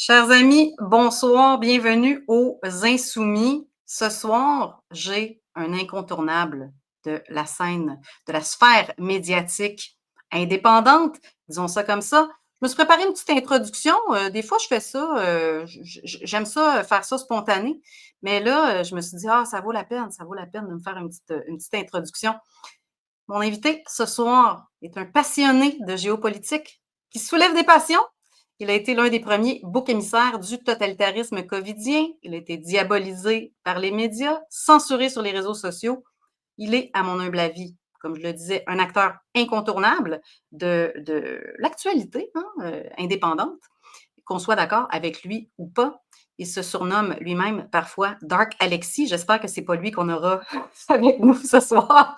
Chers amis, bonsoir, bienvenue aux Insoumis. Ce soir, j'ai un incontournable de la scène, de la sphère médiatique indépendante, disons ça comme ça. Je me suis préparé une petite introduction. Des fois, je fais ça, j'aime ça, faire ça spontané. Mais là, je me suis dit, ah, ça vaut la peine de me faire une petite introduction. Mon invité ce soir est un passionné de géopolitique qui soulève des passions. Il a été l'un des premiers boucs émissaires du totalitarisme covidien. Il a été diabolisé par les médias, censuré sur les réseaux sociaux. Il est, à mon humble avis, comme je le disais, un acteur incontournable de l'actualité indépendante, qu'on soit d'accord avec lui ou pas. Il se surnomme lui-même parfois Dark Alexis. J'espère que c'est pas lui qu'on aura avec nous ce soir.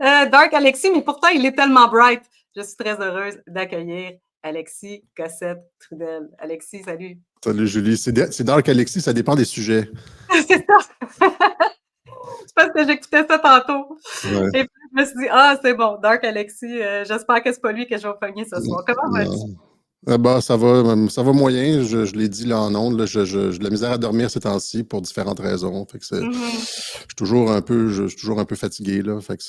Dark Alexis, mais pourtant, il est tellement bright. Je suis très heureuse d'accueillir Alexis Cossette-Trudel. Alexis, salut. Salut Julie, c'est Dark Alexis, ça dépend des sujets. C'est ça. C'est parce que j'écoutais ça tantôt. Ouais. Et puis, je me suis dit, ah, c'est bon, Dark Alexis, j'espère que c'est pas lui que je vais pogner ce soir. Comment vas-tu? Ça va moyen, je l'ai dit là en ondes, là, j'ai de la misère à dormir ces temps-ci pour différentes raisons. Fait que je suis toujours un peu fatigué, là. Fait que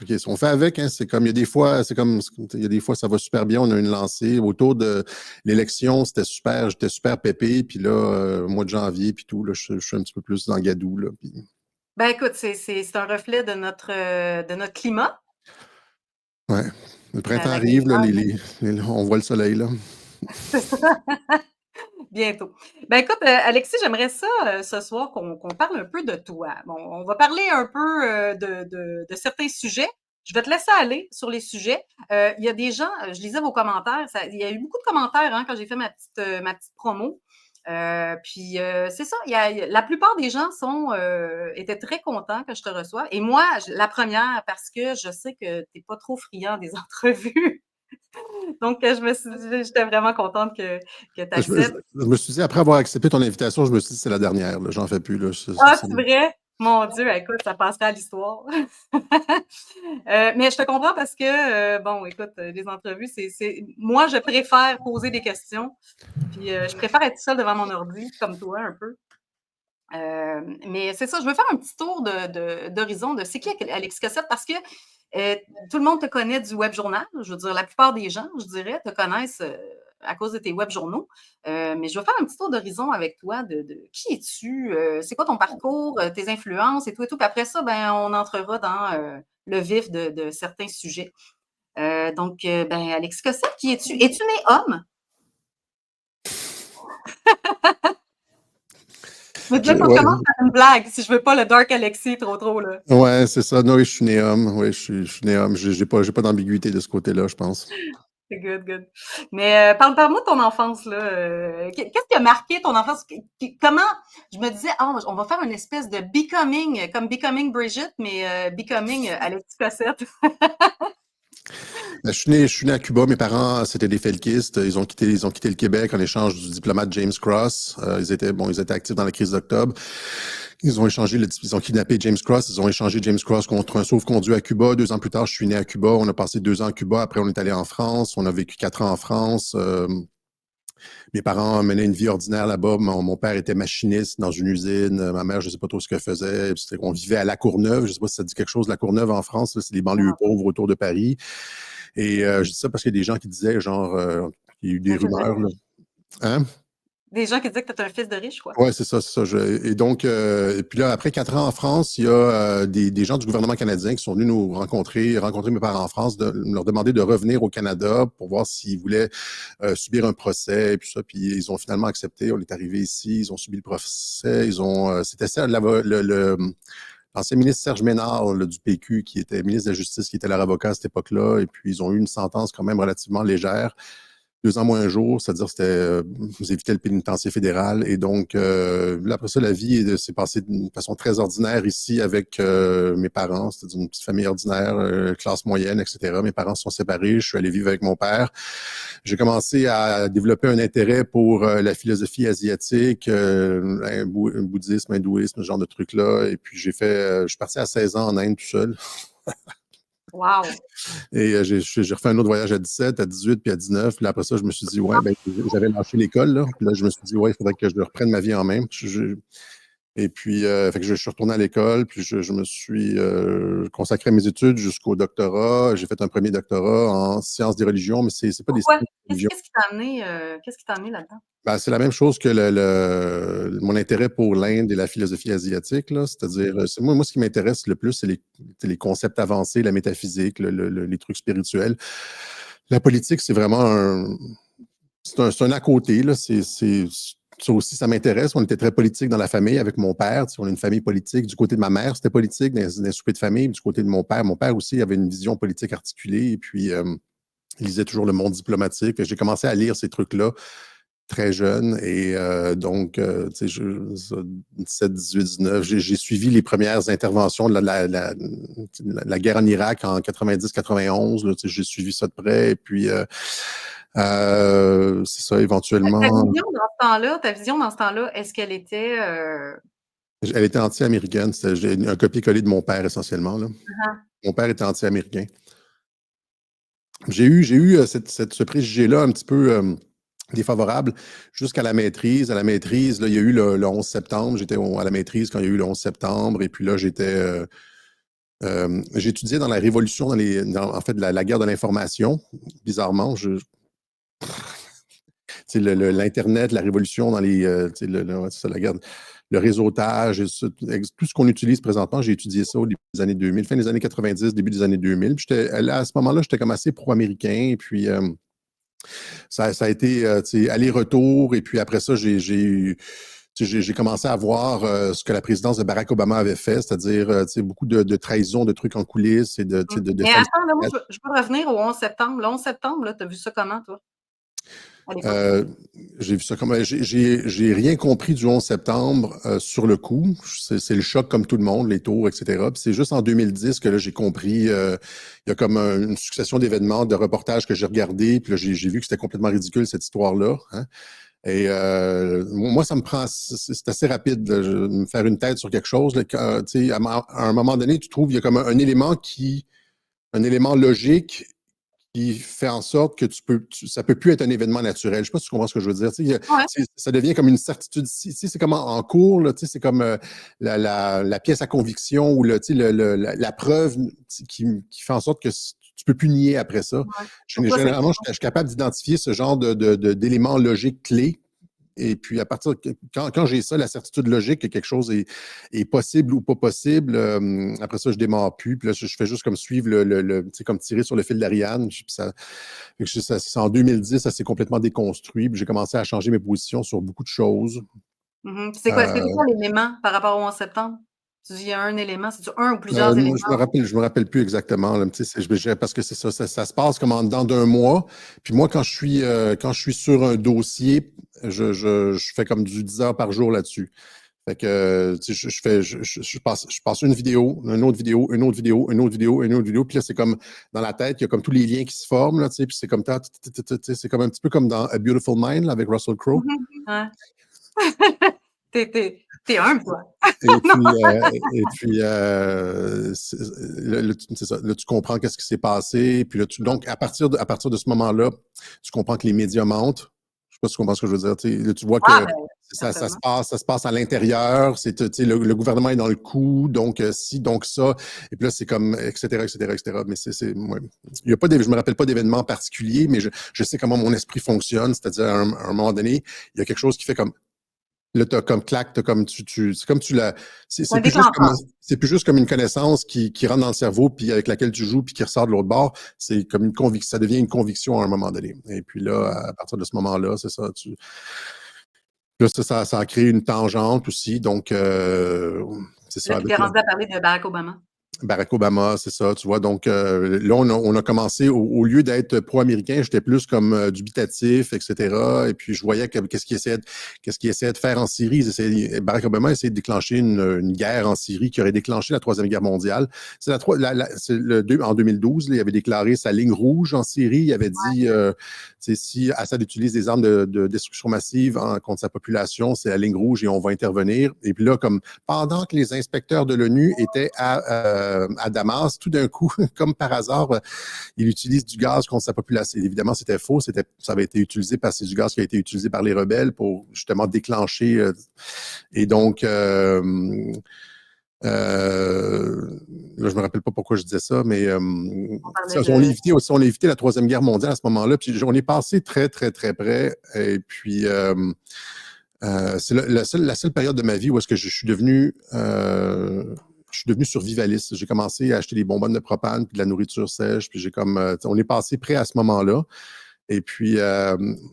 OK, on fait avec, hein. C'est comme, il y a des fois, ça va super bien, on a une lancée. Autour de l'élection, j'étais super pépé, puis là, mois de janvier, puis tout, là, je suis un petit peu plus dans le gadou, là. Puis... Ben écoute, c'est un reflet de notre climat. Ouais. Le printemps La arrive, là, grisaille. on voit le soleil, là. C'est ça. Bientôt. Ben écoute, Alexis, j'aimerais ça ce soir qu'on parle un peu de toi. Bon, on va parler un peu de certains sujets. Je vais te laisser aller sur les sujets. Il y a des gens, je lisais vos commentaires, il y a eu beaucoup de commentaires quand j'ai fait ma petite promo. C'est ça, la plupart des gens étaient très contents que je te reçoive. Et moi, la première, parce que je sais que tu n'es pas trop friand des entrevues. Donc, j'étais vraiment contente que tu acceptes. Je me suis dit, après avoir accepté ton invitation, je me suis dit, c'est la dernière, là, j'en fais plus, là. Ah, c'est vrai? Mon Dieu, écoute, ça passera à l'histoire. Mais je te comprends parce que, bon, écoute, les entrevues, moi, je préfère poser des questions, puis je préfère être seule devant mon ordi, comme toi, un peu. Mais c'est ça, je veux faire un petit tour d'horizon de c'est qui Alexis Cossette parce que tout le monde te connaît du web journal. Je veux dire, la plupart des gens, je dirais, te connaissent à cause de tes web journaux. Mais je veux faire un petit tour d'horizon avec toi de qui es-tu, c'est quoi ton parcours, tes influences et tout et tout. Puis après ça, ben, on entrera dans le vif de certains sujets. Ben, Alexis Cossette, qui es-tu? Es-tu né homme? Mais là, faut Ouais, commencer par une blague si je veux pas le dark Alexis trop, là. ouais, c'est ça. Non, oui, je suis né homme. Oui, je suis né homme. J'ai pas d'ambiguïté de ce côté-là, je pense. C'est good, good. Mais parle-moi de ton enfance, là. Qu'est-ce qui a marqué ton enfance? Comment, je me disais, oh, on va faire une espèce de becoming, comme Becoming Bridget, mais Becoming Alexis Cossette. Je suis né à Cuba. Mes parents, c'était des felkistes. Ils ont quitté le Québec en échange du diplomate James Cross. Ils étaient actifs dans la crise d'octobre. Ils ont kidnappé James Cross. Ils ont échangé James Cross contre un sauve-conduit à Cuba. 2 ans plus tard, je suis né à Cuba. On a passé 2 ans à Cuba. Après, on est allé en France. On a vécu 4 ans en France. Mes parents menaient une vie ordinaire là-bas. Mon père était machiniste dans une usine. Ma mère, je ne sais pas trop ce qu'elle faisait. On vivait à La Courneuve. Je ne sais pas si ça dit quelque chose, La Courneuve en France. C'est les banlieues pauvres autour de Paris. Et je dis ça parce qu'il y a des gens qui disaient, genre, il y a eu des Un fils de rumeurs, là. riche. Hein? Des gens qui disaient que tu es un fils de riche, quoi. Ouais, c'est ça, c'est ça. Et donc, et puis là, après 4 ans en France, il y a des gens du gouvernement canadien qui sont venus nous rencontrer mes parents en France, leur demander de revenir au Canada pour voir s'ils voulaient subir un procès et puis ça. Puis ils ont finalement accepté. On est arrivé ici, ils ont subi le procès. C'était ça, l'ancien ministre Serge Ménard du PQ, qui était ministre de la Justice, qui était leur avocat à cette époque-là. Et puis ils ont eu une sentence quand même relativement légère. 2 ans moins un jour, c'est-à-dire vous évitez le pénitencier fédéral. Et donc, là, après ça, la vie s'est passée d'une façon très ordinaire ici avec mes parents. C'était une petite famille ordinaire, classe moyenne, etc. Mes parents se sont séparés. Je suis allé vivre avec mon père. J'ai commencé à développer un intérêt pour la philosophie asiatique, un bouddhisme, hindouisme, ce genre de trucs-là. Et puis, je suis parti à 16 ans en Inde tout seul. Wow! Et j'ai refait un autre voyage à 17, à 18, puis à 19. Puis là, après ça, je me suis dit, ouais, ben, j'avais lâché l'école, là. Puis là, je me suis dit, ouais, il faudrait que je reprenne ma vie en main. Et puis, fait que je suis retourné à l'école, puis je me suis consacré à mes études jusqu'au doctorat. J'ai fait un premier doctorat en sciences des religions, mais c'est pas des Pourquoi? sciences des religions. Qu'est-ce qui t'a amené là-dedans? Ben, c'est la même chose que mon intérêt pour l'Inde et la philosophie asiatique, là. C'est-à-dire, moi, ce qui m'intéresse le plus, c'est les concepts avancés, la métaphysique, les trucs spirituels. La politique, c'est vraiment c'est un à côté, là. Ça aussi, ça m'intéresse. On était très politique dans la famille avec mon père. Tu sais, on a une famille politique. Du côté de ma mère, c'était politique, dans les soupers de famille. Du côté de mon père aussi avait une vision politique articulée. Et puis, il lisait toujours le monde diplomatique. J'ai commencé à lire ces trucs-là très jeune. Et donc, tu sais, 17, 18, 19, j'ai suivi les premières interventions de la guerre en Irak en 90-91. Tu sais, j'ai suivi ça de près. Et puis, c'est ça, éventuellement. Ta vision dans ce temps-là, est-ce qu'elle était Elle était anti-américaine. C'était un copier-coller de mon père, essentiellement, là. Mon père était anti-américain. J'ai eu ce préjugé-là un petit peu défavorable jusqu'à la maîtrise. À la maîtrise, là, il y a eu le 11 septembre. J'étais à la maîtrise quand il y a eu le 11 septembre. Et puis là, j'étudiais dans la révolution, en fait, la guerre de l'information. Bizarrement, l'Internet, la révolution dans c'est ça, la guerre, le réseautage, tout ce qu'on utilise présentement, j'ai étudié ça au début des années 2000, fin des années 90, début des années 2000. Puis à ce moment-là, j'étais comme assez pro-américain. Et puis, ça a été aller-retour. Et puis après ça, j'ai commencé à voir ce que la présidence de Barack Obama avait fait, c'est-à-dire beaucoup de trahison, de trucs en coulisses et de Mais attends, là, moi, falsification. je veux revenir au 11 septembre. Le 11 septembre, là, tu as vu ça comment, toi, à l'époque? J'ai vu ça comme j'ai rien compris du 11 septembre sur le coup. C'est le choc comme tout le monde, les tours, etc. Puis c'est juste en 2010 que là j'ai compris. Il y a comme une succession d'événements, de reportages que j'ai regardés. Puis là j'ai vu que c'était complètement ridicule cette histoire-là. Hein. Et moi, ça me prend, c'est assez rapide de me faire une tête sur quelque chose. Là, à un moment donné, tu trouves il y a comme un élément logique qui fait en sorte que ça peut plus être un événement naturel. Je sais pas si tu comprends ce que je veux dire. Ouais. Ça devient comme une certitude. C'est comme en cours, là, c'est comme la pièce à conviction ou la preuve qui fait en sorte que tu peux plus nier après ça. Ouais. Pour toi, c'est Généralement, je suis capable d'identifier ce genre d'éléments logiques clés. Et puis, à partir quand j'ai ça, la certitude logique que quelque chose est possible ou pas possible, après ça, je démarre plus. Puis là, je fais juste comme suivre tu sais, comme tirer sur le fil d'Ariane. Puis c'est en 2010, ça s'est complètement déconstruit. Puis j'ai commencé à changer mes positions sur beaucoup de choses. C'est quoi? C'était quoi l'élément par rapport au 11 septembre? Tu dis il y a un élément, c'est-tu un ou plusieurs éléments? Je me rappelle plus exactement, là, tu sais, parce que c'est ça, ça se passe comme en dedans d'un mois. Puis moi, quand je suis sur un dossier, je fais comme du 10 heures par jour là-dessus. Fait que, tu sais, je passe une vidéo, une autre vidéo, une autre vidéo, une autre vidéo, une autre vidéo. Puis là, c'est comme dans la tête, il y a comme tous les liens qui se forment, là, tu sais, puis c'est comme c'est comme un petit peu comme dans A Beautiful Mind, là, avec Russell Crowe. Ouais. T'es humble, toi. C'est ça. Là, tu comprends qu'est-ce qui s'est passé. Puis là, donc, à partir de ce moment-là, tu comprends que les médias mentent. Je sais pas si tu comprends ce que je veux dire. Tu sais, là, tu vois que Ah, ben, ça certainement. se passe à l'intérieur. Tu sais, le gouvernement est dans le coup. Donc, si, donc ça. Et puis là, c'est comme, etc., etc., etc. Mais ouais. Il y a pas je me rappelle pas d'événements particuliers, mais je sais comment mon esprit fonctionne. C'est-à-dire, à un moment donné, il y a quelque chose qui fait comme, là, t'as comme claque, t'as comme c'est comme tu l'as. Un déclencheur. C'est plus juste comme une connaissance qui rentre dans le cerveau, puis avec laquelle tu joues, puis qui ressort de l'autre bord. C'est comme une conviction, ça devient une conviction à un moment donné. Et puis là, à partir de ce moment-là, c'est ça. Là, ça a créé une tangente aussi. Donc, c'est Là, ça. puis t'es rendu à parler de Barack Obama. Barack Obama, c'est ça, tu vois. Donc, là, on a commencé, au lieu d'être pro-américain, j'étais plus comme dubitatif, etc. Et puis, je voyais qu'est-ce qu'il essayait de faire en Syrie. Barack Obama essayait de déclencher une guerre en Syrie qui aurait déclenché la Troisième Guerre mondiale. En 2012, là, il avait déclaré sa ligne rouge en Syrie. Il avait dit, si Assad utilise des armes de destruction massive contre sa population, c'est la ligne rouge et on va intervenir. Et puis là, comme pendant que les inspecteurs de l'ONU étaient à Damas, tout d'un coup, comme par hasard, il utilise du gaz contre sa population. Évidemment, c'était faux. Ça avait été utilisé c'est du gaz qui a été utilisé par les rebelles pour justement déclencher. Et donc, là, je me rappelle pas pourquoi je disais ça, mais on a évité la Troisième Guerre mondiale à ce moment-là. Puis on est passé très, très, très près. Et puis, c'est la seule période de ma vie où est-ce que je suis devenu survivaliste. J'ai commencé à acheter des bonbonnes de propane puis de la nourriture sèche. Puis on est passé près à ce moment-là. Et puis,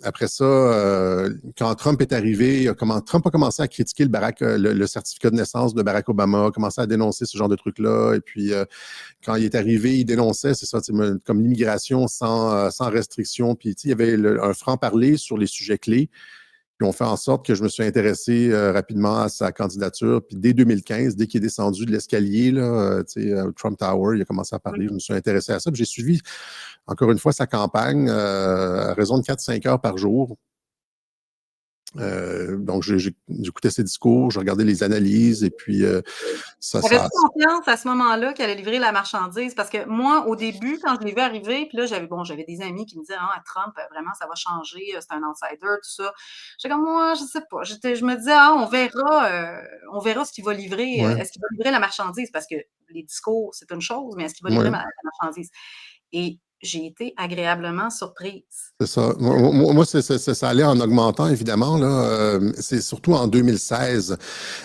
après ça, quand Trump est arrivé, Trump a commencé à critiquer le certificat de naissance de Barack Obama, a commencé à dénoncer ce genre de trucs-là. Et puis, quand il est arrivé, il dénonçait, c'est ça, comme l'immigration sans restriction. Puis, il y avait un franc-parler sur les sujets clés qui ont fait en sorte que je me suis intéressé rapidement à sa candidature. Puis dès 2015, dès qu'il est descendu de l'escalier, là, Trump Tower, il a commencé à parler. Je me suis intéressé à ça. Puis j'ai suivi, encore une fois, sa campagne à raison de 4-5 heures par jour. Donc, j'écoutais ses discours, je regardais les analyses et puis Avais-tu confiance à ce moment-là qu'elle allait livrer la marchandise? Parce que moi, au début, quand je l'ai vu arriver, puis là, j'avais des amis qui me disaient, ah, Trump, vraiment, ça va changer, c'est un outsider, tout ça. J'étais comme, moi, je sais pas. Je me disais, ah, on verra ce qu'il va livrer. Ouais. Est-ce qu'il va livrer la marchandise? Parce que les discours, c'est une chose, mais est-ce qu'il va livrer la marchandise? Et j'ai été agréablement surprise. C'est ça. Moi ça allait en augmentant, évidemment. Là. C'est surtout en 2016,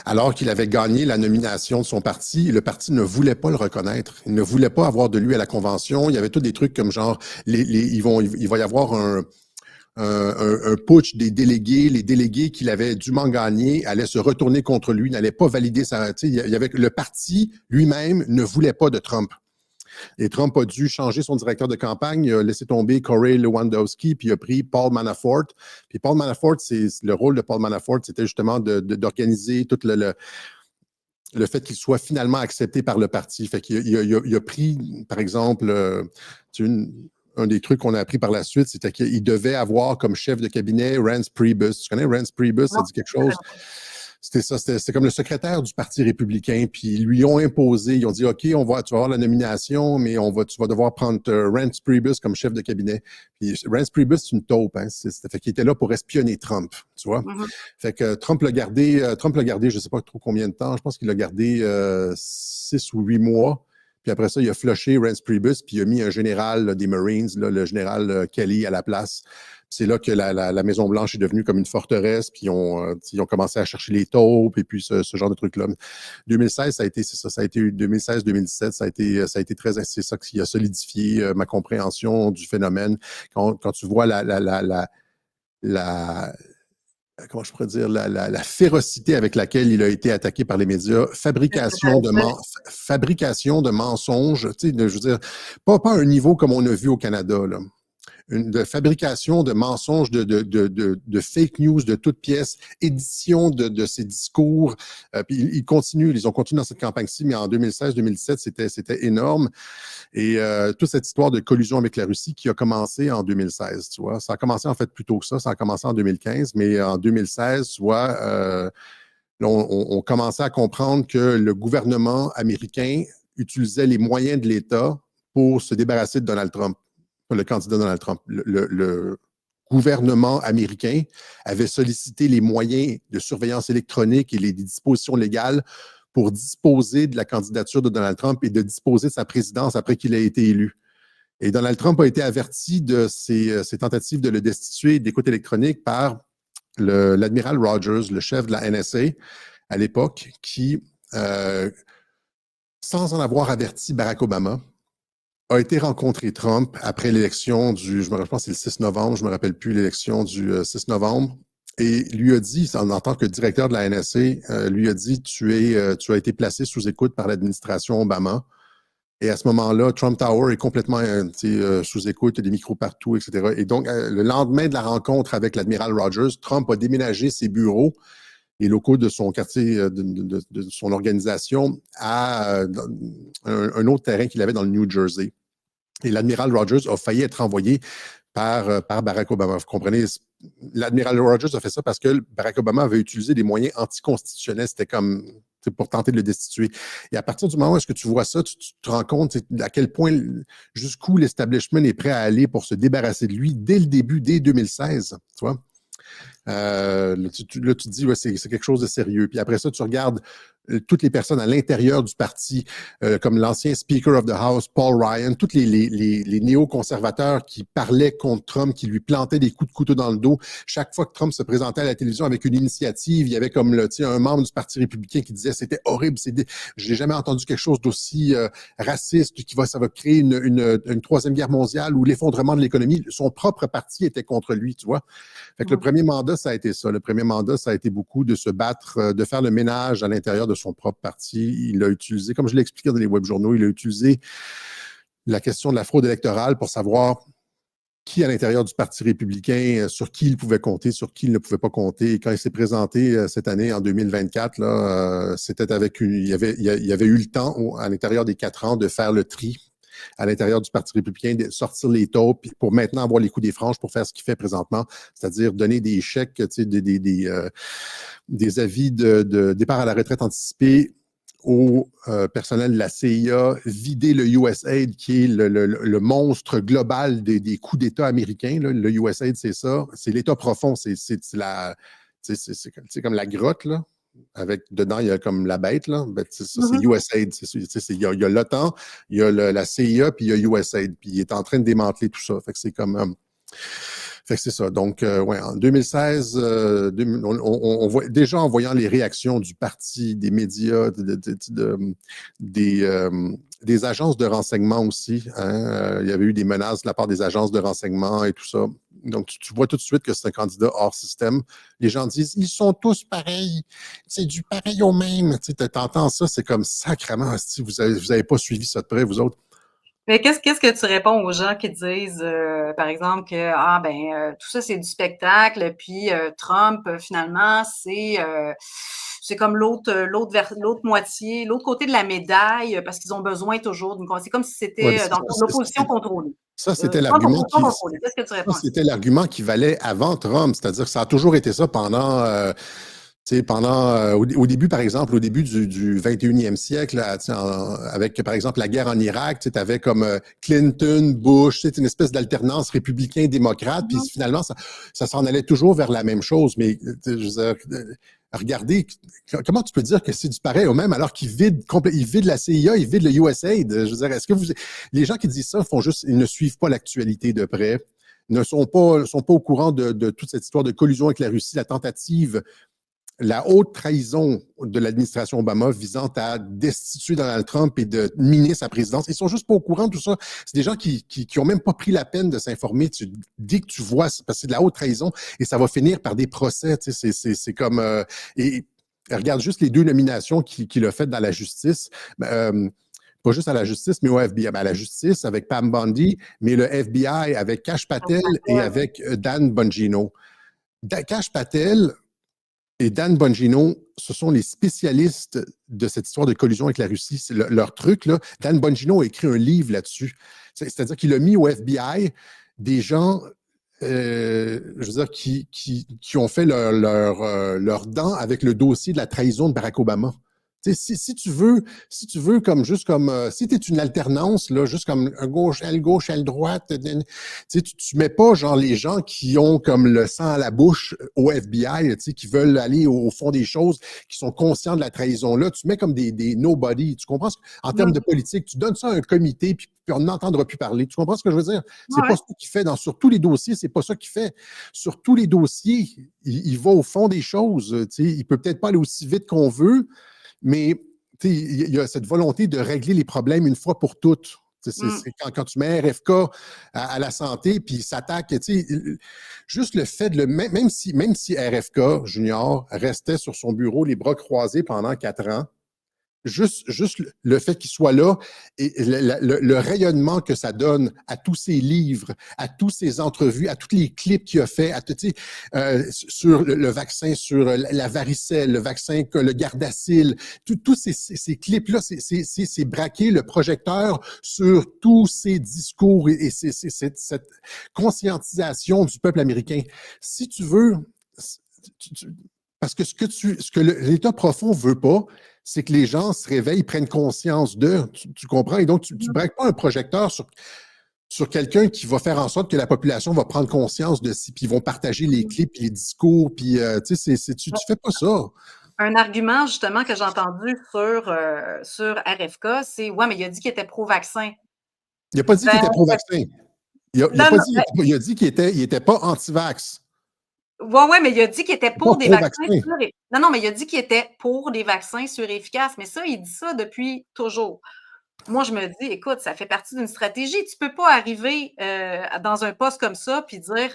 alors qu'il avait gagné la nomination de son parti. Le parti ne voulait pas le reconnaître. Il ne voulait pas avoir de lui à la convention. Il y avait tous des trucs comme genre, il va y avoir un putsch des délégués. Les délégués qu'il avait dûment gagnés allaient se retourner contre lui, n'allaient pas valider sa... Il y avait, le parti lui-même ne voulait pas de Trump. Et Trump a dû changer son directeur de campagne, il a laissé tomber Corey Lewandowski, puis il a pris Paul Manafort. Puis Paul Manafort, le rôle de Paul Manafort, c'était justement d'organiser tout le fait qu'il soit finalement accepté par le parti. Fait qu'il a pris, par exemple, un des trucs qu'on a appris par la suite, c'était qu'il devait avoir comme chef de cabinet Reince Priebus. Tu connais Reince Priebus? Ça dit quelque chose? C'était comme le secrétaire du Parti républicain, puis ils lui ont imposé, ils ont dit, OK, tu vas avoir la nomination, mais tu vas devoir prendre Reince Priebus comme chef de cabinet. Puis Reince Priebus, c'est une taupe, hein, fait qu'il était là pour espionner Trump, tu vois. Mm-hmm. Fait que Trump l'a gardé, je sais pas trop combien de temps, je pense qu'il l'a gardé 6 ou 8 mois. Puis après ça, il a flushé Reince Priebus, puis il a mis un général des Marines, le général Kelly, à la place. C'est là que la Maison-Blanche est devenue comme une forteresse, puis ils ont commencé à chercher les taupes, et puis ce genre de trucs-là. 2016, ça a été 2016-2017, ça a été très, c'est ça qui a solidifié ma compréhension du phénomène. Quand tu vois comment je pourrais dire, la férocité avec laquelle il a été attaqué par les médias, fabrication de mensonges, tu sais, je veux dire, pas à un niveau comme on a vu au Canada, là. De fabrication de mensonges, de fake news de toutes pièces, édition de ces discours. Puis ils ont continué dans cette campagne-ci, mais en 2016-2017, c'était énorme. Et toute cette histoire de collusion avec la Russie qui a commencé en 2016, tu vois. Ça a commencé en fait plus tôt que ça a commencé en 2015, mais en 2016, tu vois, on commençait à comprendre que le gouvernement américain utilisait les moyens de l'État pour se débarrasser de Donald Trump. Le candidat Donald Trump. Le gouvernement américain avait sollicité les moyens de surveillance électronique et les dispositions légales pour disposer de la candidature de Donald Trump et de disposer de sa présidence après qu'il ait été élu. Et Donald Trump a été averti de ses tentatives de le destituer d'écoute électronique par l'admiral Rogers, le chef de la NSA à l'époque, qui, sans en avoir averti Barack Obama, a été rencontré Trump après l'élection je pense que c'est le 6 novembre, je ne me rappelle plus, l'élection du 6 novembre, et lui a dit, en tant que directeur de la NSA, lui a dit, tu as été placé sous écoute par l'administration Obama. Et à ce moment-là, Trump Tower est complètement sous écoute, il y a des micros partout, etc. Et donc, le lendemain de la rencontre avec l'admiral Rogers, Trump a déménagé ses bureaux, les locaux de son quartier, de son organisation, à un autre terrain qu'il avait dans le New Jersey. Et l'admiral Rogers a failli être envoyé par Barack Obama. Vous comprenez? L'admiral Rogers a fait ça parce que Barack Obama avait utilisé des moyens anticonstitutionnels. C'était comme pour tenter de le destituer. Et à partir du moment où est-ce que tu vois ça, tu te rends compte à quel point, jusqu'où l'establishment est prêt à aller pour se débarrasser de lui dès le début, dès 2016, tu vois. Là, tu te dis, ouais, c'est quelque chose de sérieux. Puis après ça, tu regardes toutes les personnes à l'intérieur du parti, comme l'ancien Speaker of the House, Paul Ryan, tous les néoconservateurs qui parlaient contre Trump, qui lui plantaient des coups de couteau dans le dos. Chaque fois que Trump se présentait à la télévision avec une initiative, il y avait comme un membre du Parti républicain qui disait c'était horrible, j'ai jamais entendu quelque chose d'aussi raciste, ça va créer une troisième guerre mondiale ou l'effondrement de l'économie. Son propre parti était contre lui, tu vois. Fait que le premier mandat, ça a été ça. Le premier mandat, ça a été beaucoup de se battre, de faire le ménage à l'intérieur de son propre parti. Il a utilisé, comme je l'ai expliqué dans les webjournaux, il a utilisé la question de la fraude électorale pour savoir qui, à l'intérieur du Parti républicain, sur qui il pouvait compter, sur qui il ne pouvait pas compter. Et quand il s'est présenté cette année, en 2024, là, c'était il y avait eu le temps, à l'intérieur des 4 ans, de faire le tri à l'intérieur du Parti républicain, de sortir les taupes pour maintenant avoir les coups des franges pour faire ce qu'il fait présentement, c'est-à-dire donner des chèques, des avis de départ à la retraite anticipée au personnel de la CIA, vider le USAID, qui est le monstre global des coups d'État américains. Là. Le USAID, c'est ça. C'est l'État profond. C'est comme la grotte, là. Avec dedans, il y a comme la bête, là. Ben, ça, c'est USAID. Il y a l'OTAN, il y a la CIA, puis il y a USAID. Puis il est en train de démanteler tout ça. Fait que c'est comme. Fait que c'est ça. Donc, ouais, en 2016, on voit déjà en voyant les réactions du parti, des médias, des agences de renseignement aussi. Hein, il y avait eu des menaces de la part des agences de renseignement et tout ça. Donc, tu vois tout de suite que c'est un candidat hors système. Les gens disent, ils sont tous pareils. C'est du pareil au même. Tu entends ça, c'est comme sacrément. Si vous avez pas suivi ça de près, vous autres. Mais qu'est-ce que tu réponds aux gens qui disent, par exemple, que tout ça c'est du spectacle, puis Trump finalement c'est comme l'autre moitié, l'autre côté de la médaille, parce qu'ils ont besoin toujours c'est comme si Ouais, c'était dans le fond l'opposition contrôlée. ça, c'était Trump l'argument opposition contrôlée. Qu'est-ce que tu réponds à ça? c'était l'argument qui valait avant Trump. C'est-à-dire que ça a toujours été ça au début, par exemple, au début du 21e siècle, là, avec, par exemple, la guerre en Irak, tu avais comme Clinton, Bush, une espèce d'alternance républicain-démocrate, puis finalement, ça s'en allait toujours vers la même chose. Mais, je veux dire, regardez, comment tu peux dire que c'est du pareil au même alors qu'il vide la CIA, il vide le USAID? Je veux dire, est-ce que les gens qui disent ça ils ne suivent pas l'actualité de près, ne sont pas au courant de toute cette histoire de collusion avec la Russie, la haute trahison de l'administration Obama visant à destituer Donald Trump et de miner sa présidence. Ils sont juste pas au courant de tout ça. C'est des gens qui ont même pas pris la peine de s'informer. Dès que tu vois, parce que c'est de la haute trahison et ça va finir par des procès. C'est comme... et regarde juste les 2 nominations qu'il a faites dans la justice. Pas juste à la justice, mais au FBI. À la justice avec Pam Bondi, mais le FBI avec Kash Patel et avec Dan Bongino. Kash Patel et Dan Bongino, ce sont les spécialistes de cette histoire de collusion avec la Russie. C'est leur truc, là. Dan Bongino a écrit un livre là-dessus. C'est-à-dire qu'il a mis au FBI des gens, je veux dire, qui ont fait leur dent avec le dossier de la trahison de Barack Obama. Si tu veux comme si tu es une alternance, là, juste comme un gauche, aile droite, tu mets pas genre les gens qui ont comme le sang à la bouche au FBI, qui veulent aller au fond des choses, qui sont conscients de la trahison là, tu mets comme des nobody, tu comprends? En termes de politique, tu donnes ça à un comité, puis on n'entendra plus parler. Tu comprends ce que je veux dire? C'est pas ça qu'il fait. Sur tous les dossiers, c'est pas ça qu'il fait. Sur tous les dossiers, il va au fond des choses. Il peut peut-être pas aller aussi vite qu'on veut, mais il y a cette volonté de régler les problèmes une fois pour toutes. C'est quand tu mets RFK à la santé, puis il s'attaque, juste le fait de même si RFK Junior restait sur son bureau les bras croisés pendant 4 ans, juste le fait qu'il soit là et le rayonnement que ça donne à tous ses livres, à tous ses entrevues, à tous les clips qu'il a fait, sur le vaccin, sur la varicelle, le vaccin, le Gardasil, tous ces clips-là, c'est braquer le projecteur sur tous ces discours et cette conscientisation du peuple américain. Si tu veux, parce que ce que l'État profond veut pas, c'est que les gens se réveillent, prennent conscience d'eux. Tu comprends? Et donc, tu ne braques pas un projecteur sur quelqu'un qui va faire en sorte que la population va prendre conscience de si, puis ils vont partager les clips, puis les discours, puis tu sais, tu fais pas ça. Un argument, justement, que j'ai entendu sur RFK, c'est ouais, mais il a dit qu'il était pro-vaccin. Il n'a pas dit qu'il était pro-vaccin. Il a Non, pas non, dit, il a dit qu'il était pas anti-vax. ouais, mais il a dit qu'il était Pas pour des vaccins pro-vaccin. Non, non, mais il a dit qu'il était pour des vaccins efficaces. Mais ça, il dit ça depuis toujours. Moi, je me dis, écoute, ça fait partie d'une stratégie. Tu peux pas arriver dans un poste comme ça puis dire,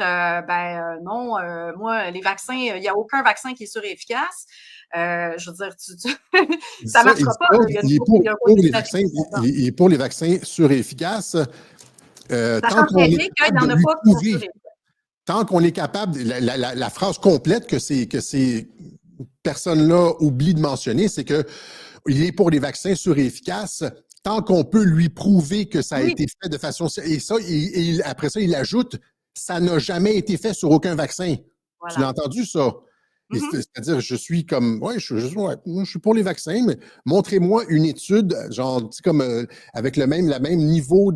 non, moi, les vaccins, il n'y a aucun vaccin qui est sûr et efficace. Je veux dire, Il dit ça ça, marchera pas. Là. Il y a un côté les vaccins, stratégique là-dedans. il est pour les vaccins sûrs et efficaces Sachant tant qu'on très est bien qu'il capable n'y de en a lui pas qui sont sûrs et prouver. efficaces. Tant qu'on est capable, la phrase complète que ces personnes-là oublient de mentionner, c'est que il est pour les vaccins sûrs et efficaces tant qu'on peut lui prouver que ça a Oui, été fait de façon... Et ça, après ça, il ajoute, ça n'a jamais été fait sur aucun vaccin. Tu l'as voilà. entendu, ça? Mhm. C'est-à-dire, je suis comme, ouais, je suis pour les vaccins, mais montrez-moi une étude, genre, tu sais, comme avec la même niveau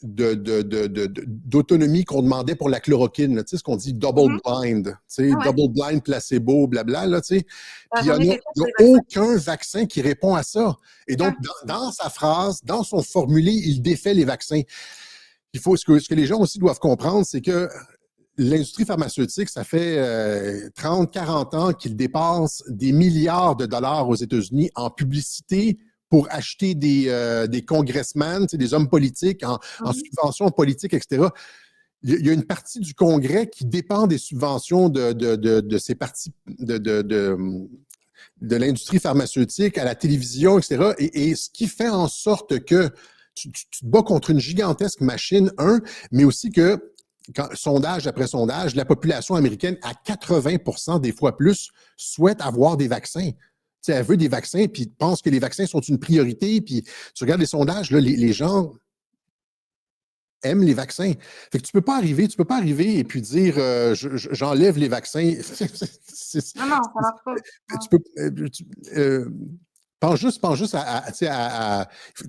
d'autonomie qu'on demandait pour la chloroquine, là, tu sais, ce qu'on dit double Mhm. blind, tu Ah sais, ouais. double blind, placebo, blabla, là, tu sais. Ça Puis n'a jamais été fait il y sur a les vaccins. aucun vaccin qui répond à ça. Et donc, Aucun. dans sa phrase, dans son formulé, il défait les vaccins. Ce que les gens aussi doivent comprendre, c'est que l'industrie pharmaceutique, ça fait 30, 40 ans qu'il dépense des milliards de dollars aux États-Unis en publicité pour acheter des congressmen, des hommes politiques en Mhm. subventions politiques, etc. Il y a une partie du Congrès qui dépend des subventions de ces partis de l'industrie pharmaceutique à la télévision, etc. Et ce qui fait en sorte que tu te bats contre une gigantesque machine, mais aussi que sondage après sondage, la population américaine, à 80% des fois plus, souhaite avoir des vaccins. Tu sais, elle veut des vaccins, puis pense que les vaccins sont une priorité, puis tu regardes les sondages, là, les gens aiment les vaccins. Fait que tu peux pas arriver et puis dire j'enlève les vaccins. Non, non, ça marche pas. Tu Non. peux pense juste tu sais,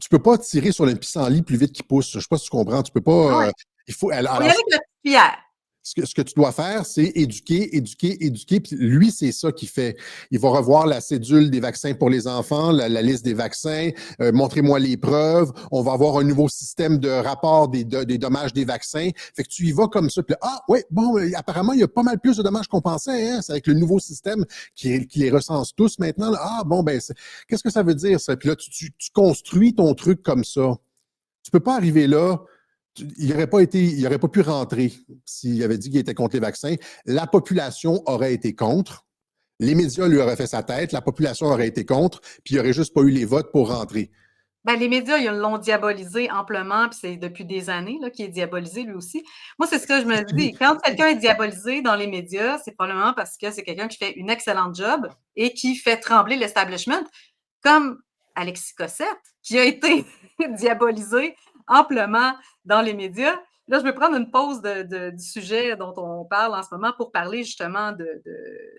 tu peux pas tirer sur le pissenlit plus vite qu'il pousse. Je sais pas si tu comprends. Tu peux Ah pas. ouais. Il faut. Faut y Alors, aller avec la petite cuillère. ce que tu dois faire, c'est éduquer, éduquer, éduquer. Puis lui, c'est ça qu'il fait. Il va revoir la cédule des vaccins pour les enfants, la liste des vaccins, montrez-moi les preuves. On va avoir un nouveau système de rapport des dommages des vaccins. Fait que tu y vas comme ça. Puis là, ah, oui, bon, apparemment, il y a pas mal plus de dommages qu'on pensait. Hein? C'est avec le nouveau système qui les recense tous maintenant. Là. Ah, bon, ben, qu'est-ce que ça veut dire, ça? Puis là, tu construis ton truc comme ça. Tu peux pas arriver là il n'aurait pas pu rentrer s'il avait dit qu'il était contre les vaccins. La population aurait été contre. Les médias lui auraient fait sa tête. La population aurait été contre. Puis il n'y aurait juste pas eu les votes pour rentrer. Ben, les médias, ils l'ont diabolisé amplement, puis c'est depuis des années là, qu'il est diabolisé lui aussi. Moi, c'est ce que je me dis. Quand quelqu'un est diabolisé dans les médias, c'est probablement parce que c'est quelqu'un qui fait une excellente job et qui fait trembler l'establishment, comme Alexis Cossette, qui a été diabolisé amplement dans les médias. Là, je vais prendre une pause du sujet dont on parle en ce moment pour parler justement de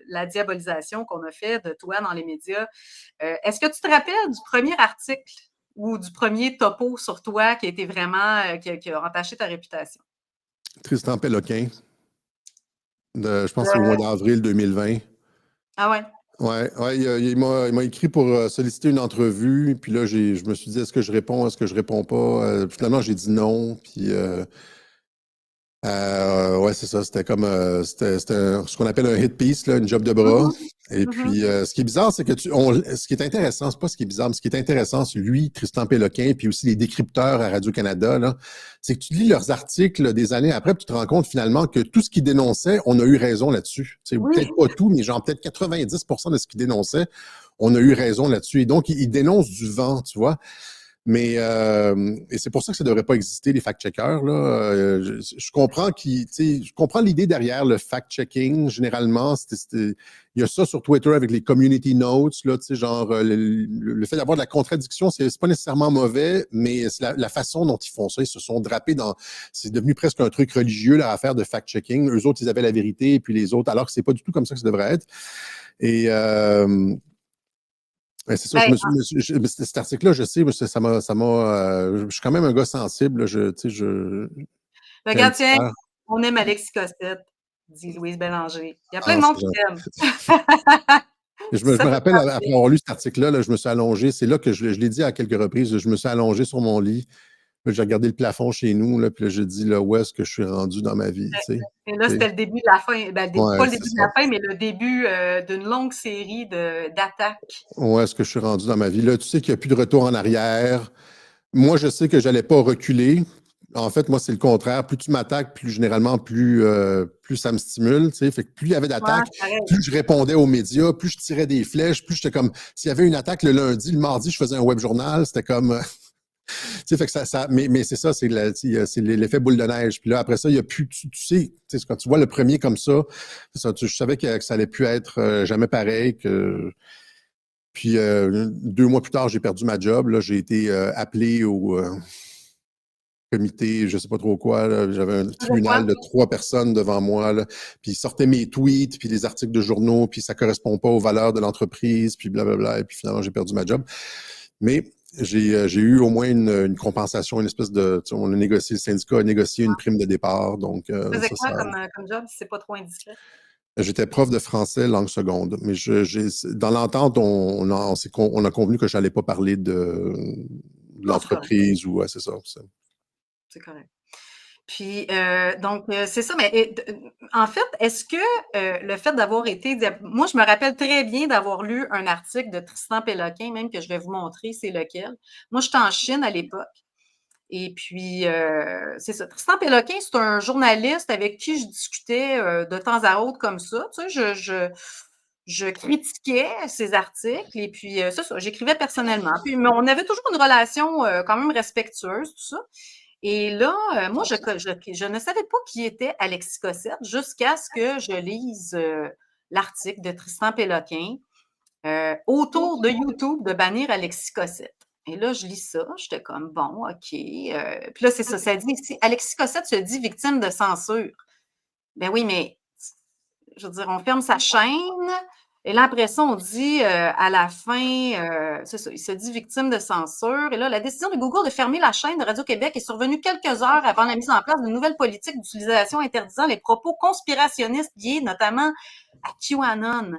la diabolisation qu'on a fait de toi dans les médias. Est-ce que tu te rappelles du premier article ou du premier topo sur toi qui a été vraiment, qui a entaché ta réputation? Tristan Péloquin, je pense que c'est au mois De- d'avril 2020. Ah ouais? Ouais, ouais, il m'a écrit pour solliciter une entrevue. Puis là, je me suis dit, est-ce que je réponds, est-ce que je réponds pas? Finalement, j'ai dit non. Puis ouais, c'est ça. C'était comme c'était ce qu'on appelle un hit piece, là, une job de bras. Mhm, Et mhm. puis, ce qui est bizarre, c'est que ce qui est intéressant, c'est pas ce qui est bizarre, mais ce qui est intéressant, c'est lui, Tristan Péloquin, puis aussi les décrypteurs à Radio-Canada, là, c'est que tu lis leurs articles là, des années après, puis tu te rends compte finalement que tout ce qu'ils dénonçaient, on a eu raison là-dessus. Ou Oui. peut-être pas tout, mais genre peut-être 90% de ce qu'ils dénonçaient, on a eu raison là-dessus. Et donc, ils dénoncent du vent, tu vois. Mais et c'est pour ça que ça ne devrait pas exister, les fact-checkers. Là. Je comprends je comprends l'idée derrière le fact-checking. Généralement, il y a ça sur Twitter avec les community notes, là, genre le fait d'avoir de la contradiction, c'est pas nécessairement mauvais, mais c'est la façon dont ils font ça. Ils se sont drapés dans. C'est devenu presque un truc religieux, leur affaire de fact-checking. Eux autres, ils avaient la vérité, et puis les autres, alors que c'est pas du tout comme ça que ça devrait être. Et Ouais, c'est ça, Ben, cet article-là, je sais, je suis quand même un gars sensible, là, tu sais, j'étais un regarde, petit tiens, peu. on aime Alexis Cossette, dit Louise Bélanger. Il y a plein Ah, de monde c'est qui gentil. t'aime. Je Ça me fait rappelle, après avoir lu cet article-là, là, je me suis allongé. C'est là que je l'ai dit à quelques reprises. Je me suis allongé sur mon lit. Là, j'ai regardé le plafond chez nous. Là, puis là, j'ai dit, là, où est-ce que je suis rendu dans ma vie? Tu sais? et là, Tu sais? c'était le début de la fin. Ben, pas Ouais, le c'est début de ça. la fin, mais le début d'une longue série d'attaques. Où est-ce que je suis rendu dans ma vie? Là, tu sais qu'il n'y a plus de retour en arrière. Moi, je sais que je n'allais pas reculer. En fait, moi, c'est le contraire. Plus tu m'attaques, plus généralement, plus ça me stimule. Tu sais. Fait que plus il y avait Ouais, d'attaques, pareil. plus je répondais aux médias, plus je tirais des flèches, plus j'étais comme. S'il y avait une attaque le lundi, le mardi, je faisais un web journal. C'était comme. Tu sais, fait que mais c'est ça, c'est l'effet boule de neige. Puis là, après ça, il y a plus. Tu sais, quand tu vois le premier comme ça, c'est ça, je savais que ça allait plus être jamais pareil. Puis 2 mois plus tard, j'ai perdu ma job. Là, j'ai été appelé au comité, je sais pas trop quoi. Là. J'avais un Tu faisais quoi? tribunal de 3 personnes devant moi. Là. Puis ils sortaient mes tweets, puis les articles de journaux, puis ça correspond pas aux valeurs de l'entreprise, puis blablabla. Et puis finalement, j'ai perdu ma job. Mais j'ai eu au moins une compensation, une espèce de. On a négocié, le syndicat a négocié une prime de départ. Donc, Tu faisais quoi ça. comme job, si c'est pas trop indiscret? J'étais prof de français langue seconde, mais dans l'entente, on a convenu que je n'allais pas parler de Non, c'est correct. l'entreprise ou c'est ça. C'est correct. Puis, donc, c'est ça, mais en fait, est-ce que le fait d'avoir été. Moi, je me rappelle très bien d'avoir lu un article de Tristan Péloquin, même que je vais vous montrer, c'est lequel. Moi, j'étais en Chine à l'époque. Et puis, c'est ça. Tristan Péloquin, c'est un journaliste avec qui je discutais de temps à autre comme ça. Tu sais, je critiquais ses articles et puis, c'est ça, j'écrivais personnellement. Puis, mais on avait toujours une relation quand même respectueuse, tout ça. Et là, moi, je ne savais pas qui était Alexis Cossette jusqu'à ce que je lise l'article de Tristan Péloquin autour de YouTube de bannir Alexis Cossette. Et là, je lis ça, j'étais comme bon, OK. Puis là, c'est ça, ça dit ici, Alexis Cossette se dit victime de censure. Ben oui, mais je veux dire, on ferme sa chaîne. Et là, après ça, on dit à la fin, c'est ça, il se dit victime de censure. Et là, la décision de Google de fermer la chaîne de Radio-Québec est survenue quelques heures avant la mise en place d'une nouvelle politique d'utilisation interdisant les propos conspirationnistes liés notamment à QAnon.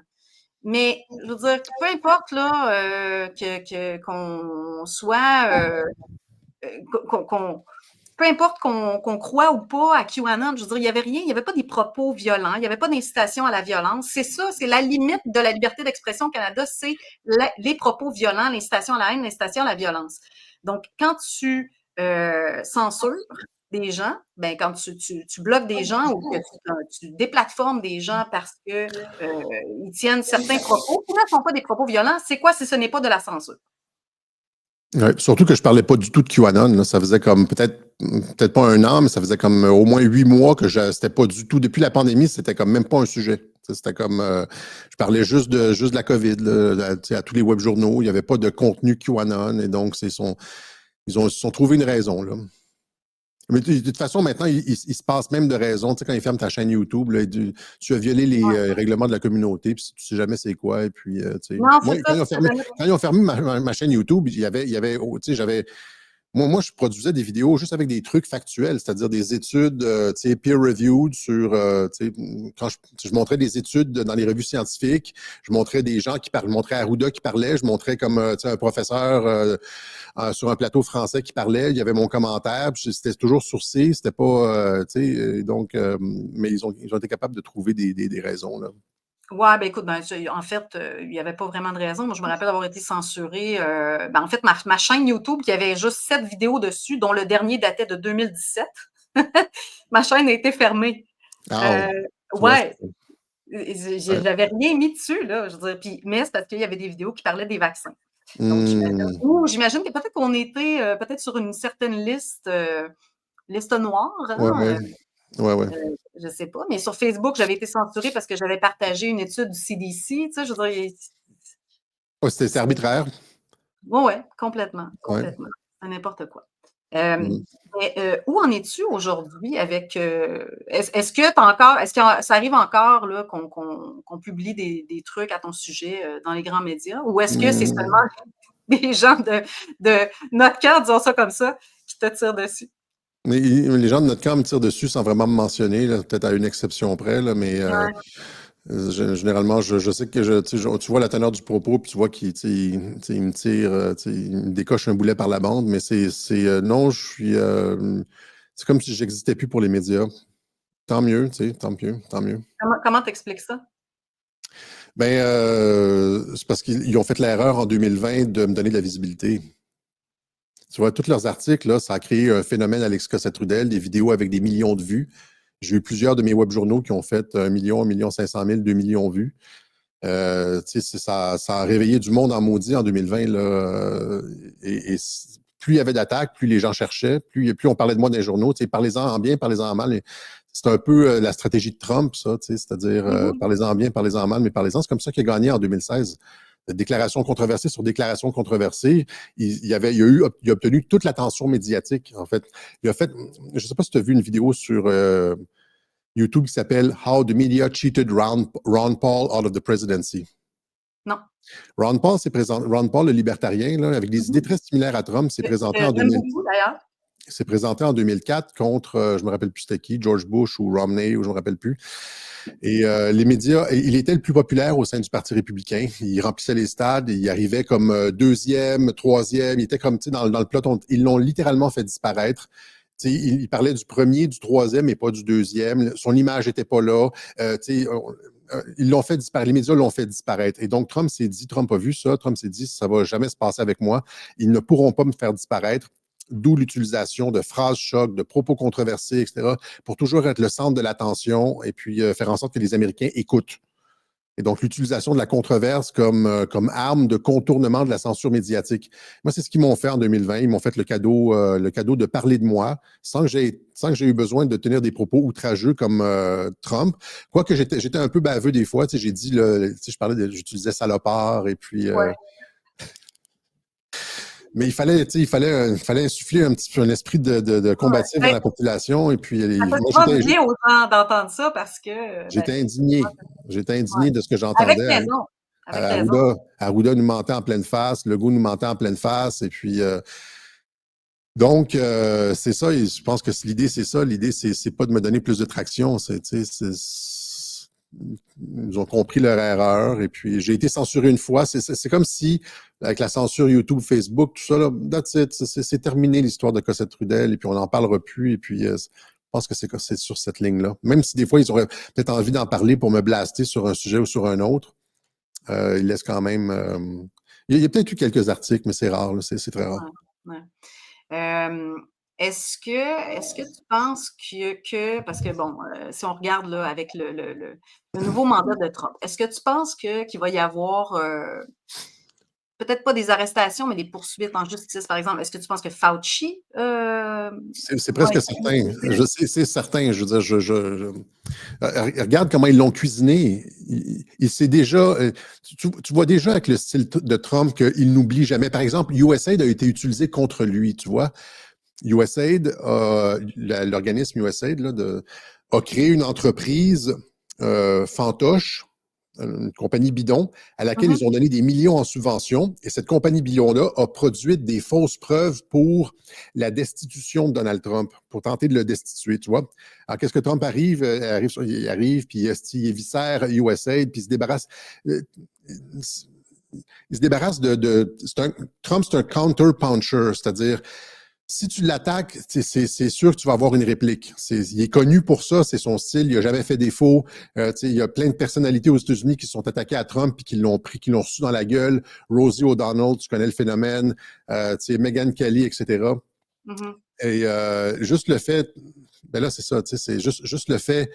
Mais je veux dire, peu importe là qu'on soit qu'on peu importe qu'on croit ou pas à QAnon, je veux dire, il n'y avait rien, il n'y avait pas des propos violents, il n'y avait pas d'incitation à la violence. C'est ça, c'est la limite de la liberté d'expression au Canada, c'est les propos violents, l'incitation à la haine, l'incitation à la violence. Donc, quand tu censures des gens, ben quand tu bloques des gens ou que tu déplatformes des gens parce que ils tiennent certains propos qui ne sont pas des propos violents, c'est quoi si ce n'est pas de la censure? Ouais, surtout que je parlais pas du tout de QAnon. Là. Ça faisait comme peut-être pas 1 an, mais ça faisait comme au moins 8 mois que c'était pas du tout. Depuis la pandémie, c'était comme même pas un sujet. C'était comme je parlais juste de la COVID là, à tous les web journaux. Il n'y avait pas de contenu QAnon et donc ils se sont trouvé une raison là. Mais de toute façon, maintenant, il se passe même de raison. Tu sais, quand ils ferment ta chaîne YouTube, là, tu as violé les Ouais. règlements de la communauté, puis tu sais jamais c'est quoi. Et puis, tu sais. Non, c'est Moi, ça, c'est jamais. quand ils ont fermé ma chaîne YouTube, tu sais, moi, je produisais des vidéos juste avec des trucs factuels, c'est-à-dire des études tu sais, peer-reviewed sur. Tu sais, quand je montrais des études dans les revues scientifiques, je montrais des gens qui parlaient, je montrais Arruda qui parlait, je montrais comme tu sais, un professeur sur un plateau français qui parlait, il y avait mon commentaire, puis c'était toujours sourcé, c'était pas. Tu sais, donc, mais ils ont été capables de trouver des raisons, là. Ouais, ben écoute, ben, en fait, il n'y avait pas vraiment de raison. Moi, je me rappelle avoir été censurée. Ben, en fait, ma chaîne YouTube, qui avait juste 7 vidéos dessus, dont le dernier datait de 2017, ma chaîne a été fermée. Ah, Euh, tu vois, ouais, ouais. j'avais rien mis dessus, là. Je veux dire, puis, mais c'est parce qu'il y avait des vidéos qui parlaient des vaccins. Donc, Hmm, j'imagine que peut-être qu'on était peut-être sur une certaine liste noire, ouais, hein, ouais, ouais, ouais. je sais pas, mais sur Facebook, j'avais été censurée parce que j'avais partagé une étude du CDC, tu sais, je veux dire, Ouais, c'est c'est arbitraire. ouais, ouais, complètement, Ouais. complètement. C'est n'importe quoi. Euh, Mm. mais où en es-tu aujourd'hui avec est-ce que ça arrive encore là qu'on publie des trucs à ton sujet dans les grands médias, ou est-ce que c'est Mm. seulement des gens de notre cœur, disons ça comme ça, qui te tirent dessus? Mais les gens de notre camp me tirent dessus sans vraiment me mentionner, là, peut-être à une exception près, là, mais Ouais. généralement, je sais que tu vois la teneur du propos, puis tu vois qu'il tu sais, il me tire, tu sais, il me décoche un boulet par la bande, mais non, c'est comme si j'existais plus pour les médias. Tant mieux, tu sais, tant mieux, tant mieux. Comment t'expliques ça? Ben, c'est parce qu'ils ont fait l'erreur en 2020 de me donner de la visibilité. Tu vois, tous leurs articles, là, ça a créé un phénomène Alex Cossette-Trudel, des vidéos avec des millions de vues. J'ai eu plusieurs de mes web journaux qui ont fait 1 million, 1,5 million, 2 millions de vues. Tu sais, ça a réveillé du monde en maudit en 2020. Là, plus il y avait d'attaques, plus les gens cherchaient, plus on parlait de moi dans les journaux. Tu sais, parlez-en en bien, parlez-en en mal. C'est un peu la stratégie de Trump, ça, tu sais, c'est-à-dire Mhm. parlez-en en bien, parlez-en en mal, mais parlez-en. C'est comme ça qu'il a gagné en 2016. Déclaration controversée sur déclaration controversée. Il a obtenu toute l'attention médiatique, en fait. Je ne sais pas si tu as vu une vidéo sur YouTube qui s'appelle How the Media Cheated Ron Paul Out of the Presidency. Non. Ron Paul, le libertarien, là, avec des idées Mhm. très similaires à Trump, J'aime beaucoup d'ailleurs. s'est présenté en 2004 contre, je me rappelle plus c'était qui, George Bush ou Romney, ou je me rappelle plus. Et les médias, il était le plus populaire au sein du Parti républicain. Il remplissait les stades, il arrivait comme deuxième, troisième, il était comme, tu sais, dans le peloton. Ils l'ont littéralement fait disparaître. Il parlait du premier, du troisième et pas du deuxième. Son image n'était pas là. Ils l'ont fait disparaître. Les médias l'ont fait disparaître. Et donc, Trump a vu ça. Trump s'est dit, ça ne va jamais se passer avec moi. Ils ne pourront pas me faire disparaître. D'où l'utilisation de phrases chocs, de propos controversés, etc., pour toujours être le centre de l'attention et puis faire en sorte que les Américains écoutent. Et donc, l'utilisation de la controverse comme arme de contournement de la censure médiatique. Moi, c'est ce qu'ils m'ont fait en 2020. Ils m'ont fait le cadeau de parler de moi sans que j'ai eu besoin de tenir des propos outrageux comme Trump. Quoique j'étais un peu baveux des fois. Tu sais, j'ai dit, j'utilisais salopard et puis... Ouais. mais il fallait insuffler un petit peu un esprit de combatif dans Ben, la population. Et puis, ça fait moi, souvent du bien aux gens d'entendre ça parce que, ben, j'étais indigné. J'étais ouais. indigné de ce que Avec j'entendais. raison. Avec raison. Arruda nous mentait en pleine face, Legault nous mentait en pleine face, et puis donc c'est ça. Et je pense que l'idée, c'est ça. L'idée, c'est pas de me donner plus de traction. Ils ont compris leur erreur, et puis j'ai été censuré une fois. C'est comme si, avec la censure YouTube, Facebook, tout ça, là, that's it. C'est terminé l'histoire de Cossette-Trudel, et puis on n'en parlera plus, et puis je pense que c'est sur cette ligne-là. Même si des fois, ils auraient peut-être envie d'en parler pour me blaster sur un sujet ou sur un autre. Il laisse quand même. Il y a peut-être eu quelques articles, mais c'est rare, là, c'est très rare. Ouais, ouais. Euh, est-ce que tu penses parce que bon, si on regarde là avec le nouveau mandat de Trump, est-ce que tu penses qu'il va y avoir peut-être pas des arrestations, mais des poursuites en justice, par exemple? Est-ce que tu penses que Fauci C'est va presque être certain. C'est certain. Je veux dire, regarde comment ils l'ont cuisiné. Il s'est déjà. Tu vois déjà avec le style de Trump qu'il n'oublie jamais. Par exemple, USAID a été utilisé contre lui, tu vois. USAID, l'organisme USAID a créé une entreprise fantoche, une compagnie bidon, à laquelle Mhm, ils ont donné des millions en subventions. Et cette compagnie bidon-là a produit des fausses preuves pour la destitution de Donald Trump, pour tenter de le destituer, tu vois. Alors, qu'est-ce que Trump arrive? Il arrive, puis il éviscère USAID, puis il se débarrasse. Il se débarrasse Trump, c'est un counter-puncher, c'est-à-dire si tu l'attaques, c'est sûr que tu vas avoir une réplique. Il est connu pour ça, c'est son style, il n'a jamais fait défaut. Il y a plein de personnalités aux États-Unis qui sont attaquées à Trump et qui l'ont pris, qui l'ont reçu dans la gueule. Rosie O'Donnell, tu connais le phénomène. Megyn Kelly, etc. mhm. Et juste le fait, ben là, c'est ça, c'est juste le fait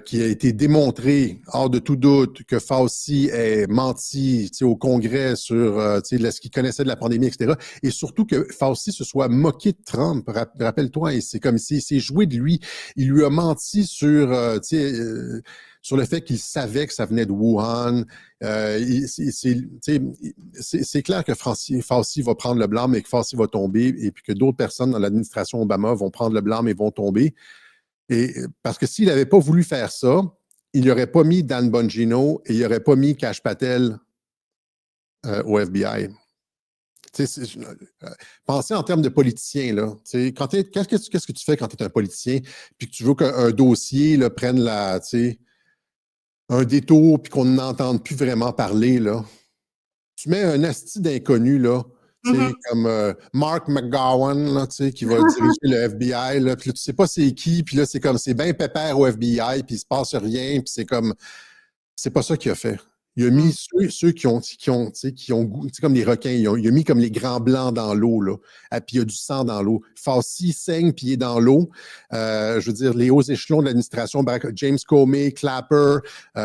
qui a été démontré hors de tout doute que Fauci ait menti au Congrès sur ce qu'il connaissait de la pandémie, etc. Et surtout que Fauci se soit moqué de Trump. Rappelle-toi, et c'est comme s'il s'est joué de lui. Il lui a menti sur le fait qu'il savait que ça venait de Wuhan. C'est clair que Fauci va prendre le blâme et que Fauci va tomber, et puis que d'autres personnes dans l'administration Obama vont prendre le blâme et vont tomber. Et parce que s'il n'avait pas voulu faire ça, il n'aurait pas mis Dan Bongino et il n'aurait pas mis Kash Patel au FBI. Pensez en termes de politicien, là. Qu'est-ce que tu fais quand tu es un politicien puis que tu veux qu'un dossier là, prenne un détour puis qu'on n'entende plus vraiment parler, là? Tu mets un asti d'inconnu, là, comme Mark McGowan, là, qui va diriger le FBI, là, puis là, tu sais pas c'est qui, puis là, c'est bien pépère au FBI, puis il se passe rien, puis c'est pas ça qu'il a fait. Il a mis ceux qui ont goût, c'est comme des requins, il a mis comme les grands blancs dans l'eau, là, puis il y a du sang dans l'eau. Fauci saigne, puis il est dans l'eau. Je veux dire, les hauts échelons de l'administration, James Comey, Clapper,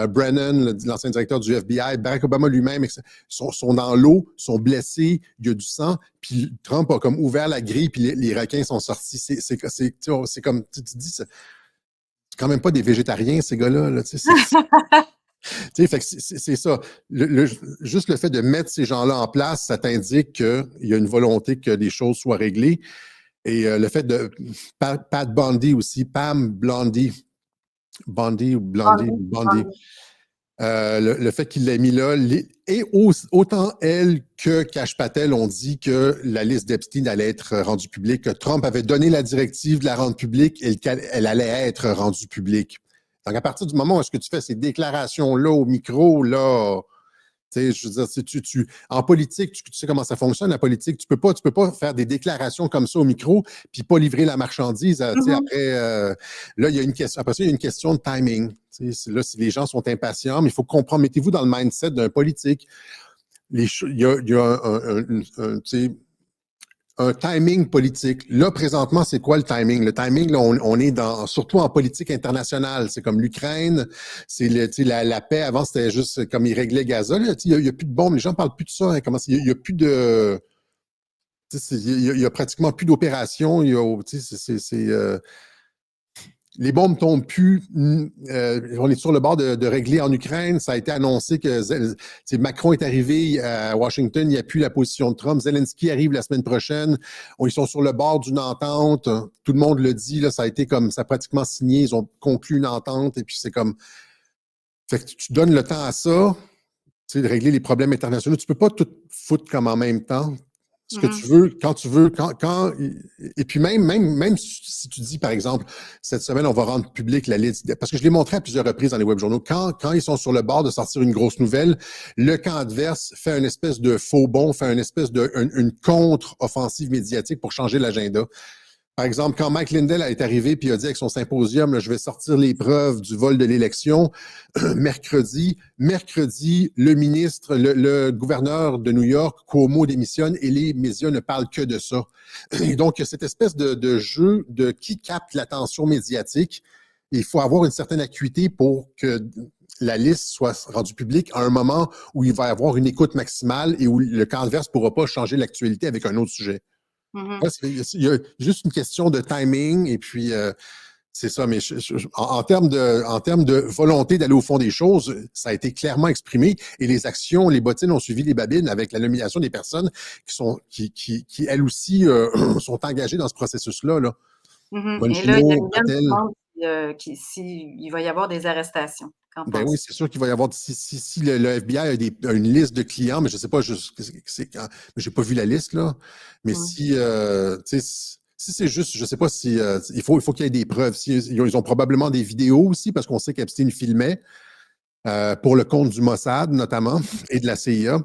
Brennan, l'ancien directeur du FBI, Barack Obama lui-même, sont dans l'eau, sont blessés, il y a du sang, puis Trump a comme ouvert la grille, puis les requins sont sortis. C'est comme, tu te dis, c'est quand même pas des végétariens, ces gars-là, là, fait que c'est ça. Juste le fait de mettre ces gens-là en place, ça t'indique qu'il y a une volonté que les choses soient réglées. Et le fait de Pat Bondi aussi, Pam Bondi, Bondi ou Blondie, Bondi. Le fait qu'il l'ait mis là, et autant elle que Kash Patel ont dit que la liste d'Epstein allait être rendue publique, que Trump avait donné la directive de la rendre publique et qu'elle allait être rendue publique. Donc, à partir du moment où est-ce que tu fais ces déclarations-là au micro, là, tu sais, je veux dire, en politique, tu sais comment ça fonctionne, la politique. Tu peux pas faire des déclarations comme ça au micro puis pas livrer la marchandise. Après, là, il y a une question. Après ça, il y a une question de timing. Là, si les gens sont impatients, mais il faut comprendre, mettez-vous dans le mindset d'un politique. Il y a un timing politique. Là, présentement, c'est quoi le timing? Le timing, là, on est surtout en politique internationale. C'est comme l'Ukraine, c'est la paix. Avant, c'était juste comme ils réglaient Gaza. Il n'y a plus de bombes. Les gens ne parlent plus de ça. Hein, il n'y a plus de... Il y a pratiquement plus d'opérations. Les bombes tombent plus. On est sur le bord de régler en Ukraine. Ça a été annoncé que Macron est arrivé à Washington. Il n'y a plus la position de Trump. Zelensky arrive la semaine prochaine. Ils sont sur le bord d'une entente. Tout le monde le dit. Là, ça a été comme ça pratiquement signé. Ils ont conclu une entente. Et puis c'est comme. Fait que tu donnes le temps à ça, de régler les problèmes internationaux. Tu peux pas tout foutre comme en même temps. Ce que tu veux, quand tu veux, et puis même si tu dis, par exemple, cette semaine, on va rendre public la liste, parce que je l'ai montré à plusieurs reprises dans les web journaux, quand ils sont sur le bord de sortir une grosse nouvelle, le camp adverse fait une espèce de faux bond, fait une espèce une contre-offensive médiatique pour changer l'agenda. Par exemple, quand Mike Lindell est arrivé puis a dit avec son symposium, là, je vais sortir les preuves du vol de l'élection, mercredi, le ministre, le gouverneur de New York, Cuomo, démissionne et les médias ne parlent que de ça. Et donc, cette espèce de jeu de qui capte l'attention médiatique, il faut avoir une certaine acuité pour que la liste soit rendue publique à un moment où il va y avoir une écoute maximale et où le camp adverse ne pourra pas changer l'actualité avec un autre sujet. Il y a juste une question de timing et puis c'est ça, mais en termes de volonté d'aller au fond des choses, ça a été clairement exprimé et les actions, les bottines ont suivi les babines avec la nomination des personnes qui elles aussi sont engagées dans ce processus-là. Là. Et là, il y a une demande s'il va y avoir des arrestations. Ben oui, c'est sûr qu'il va y avoir. Si le FBI a une liste de clients, mais je ne sais pas, j'ai pas vu la liste, là. Mais si c'est juste, je ne sais pas si il faut qu'il y ait des preuves. Ils ont probablement des vidéos aussi, parce qu'on sait qu'Epstein filmait pour le compte du Mossad, notamment, et de la CIA,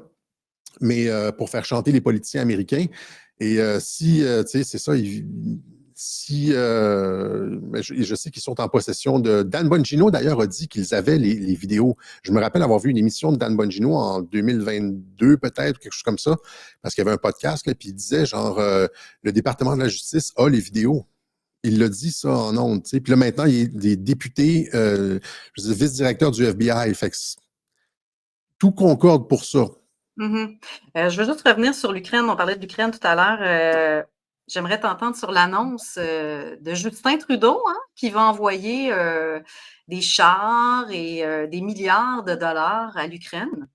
mais pour faire chanter les politiciens américains. Et c'est ça, je sais qu'ils sont en possession de... Dan Bongino, d'ailleurs, a dit qu'ils avaient les vidéos. Je me rappelle avoir vu une émission de Dan Bongino en 2022, peut-être, quelque chose comme ça, parce qu'il y avait un podcast, là, puis il disait, genre, le département de la justice a les vidéos. Il l'a dit ça en ondes, tu sais. Puis là, maintenant, il est député, vice-directeur du FBI. Fait que tout concorde pour ça. Je veux juste revenir sur l'Ukraine. On parlait de l'Ukraine tout à l'heure. J'aimerais t'entendre sur l'annonce de Justin Trudeau, hein, qui va envoyer des chars et des milliards de dollars à l'Ukraine.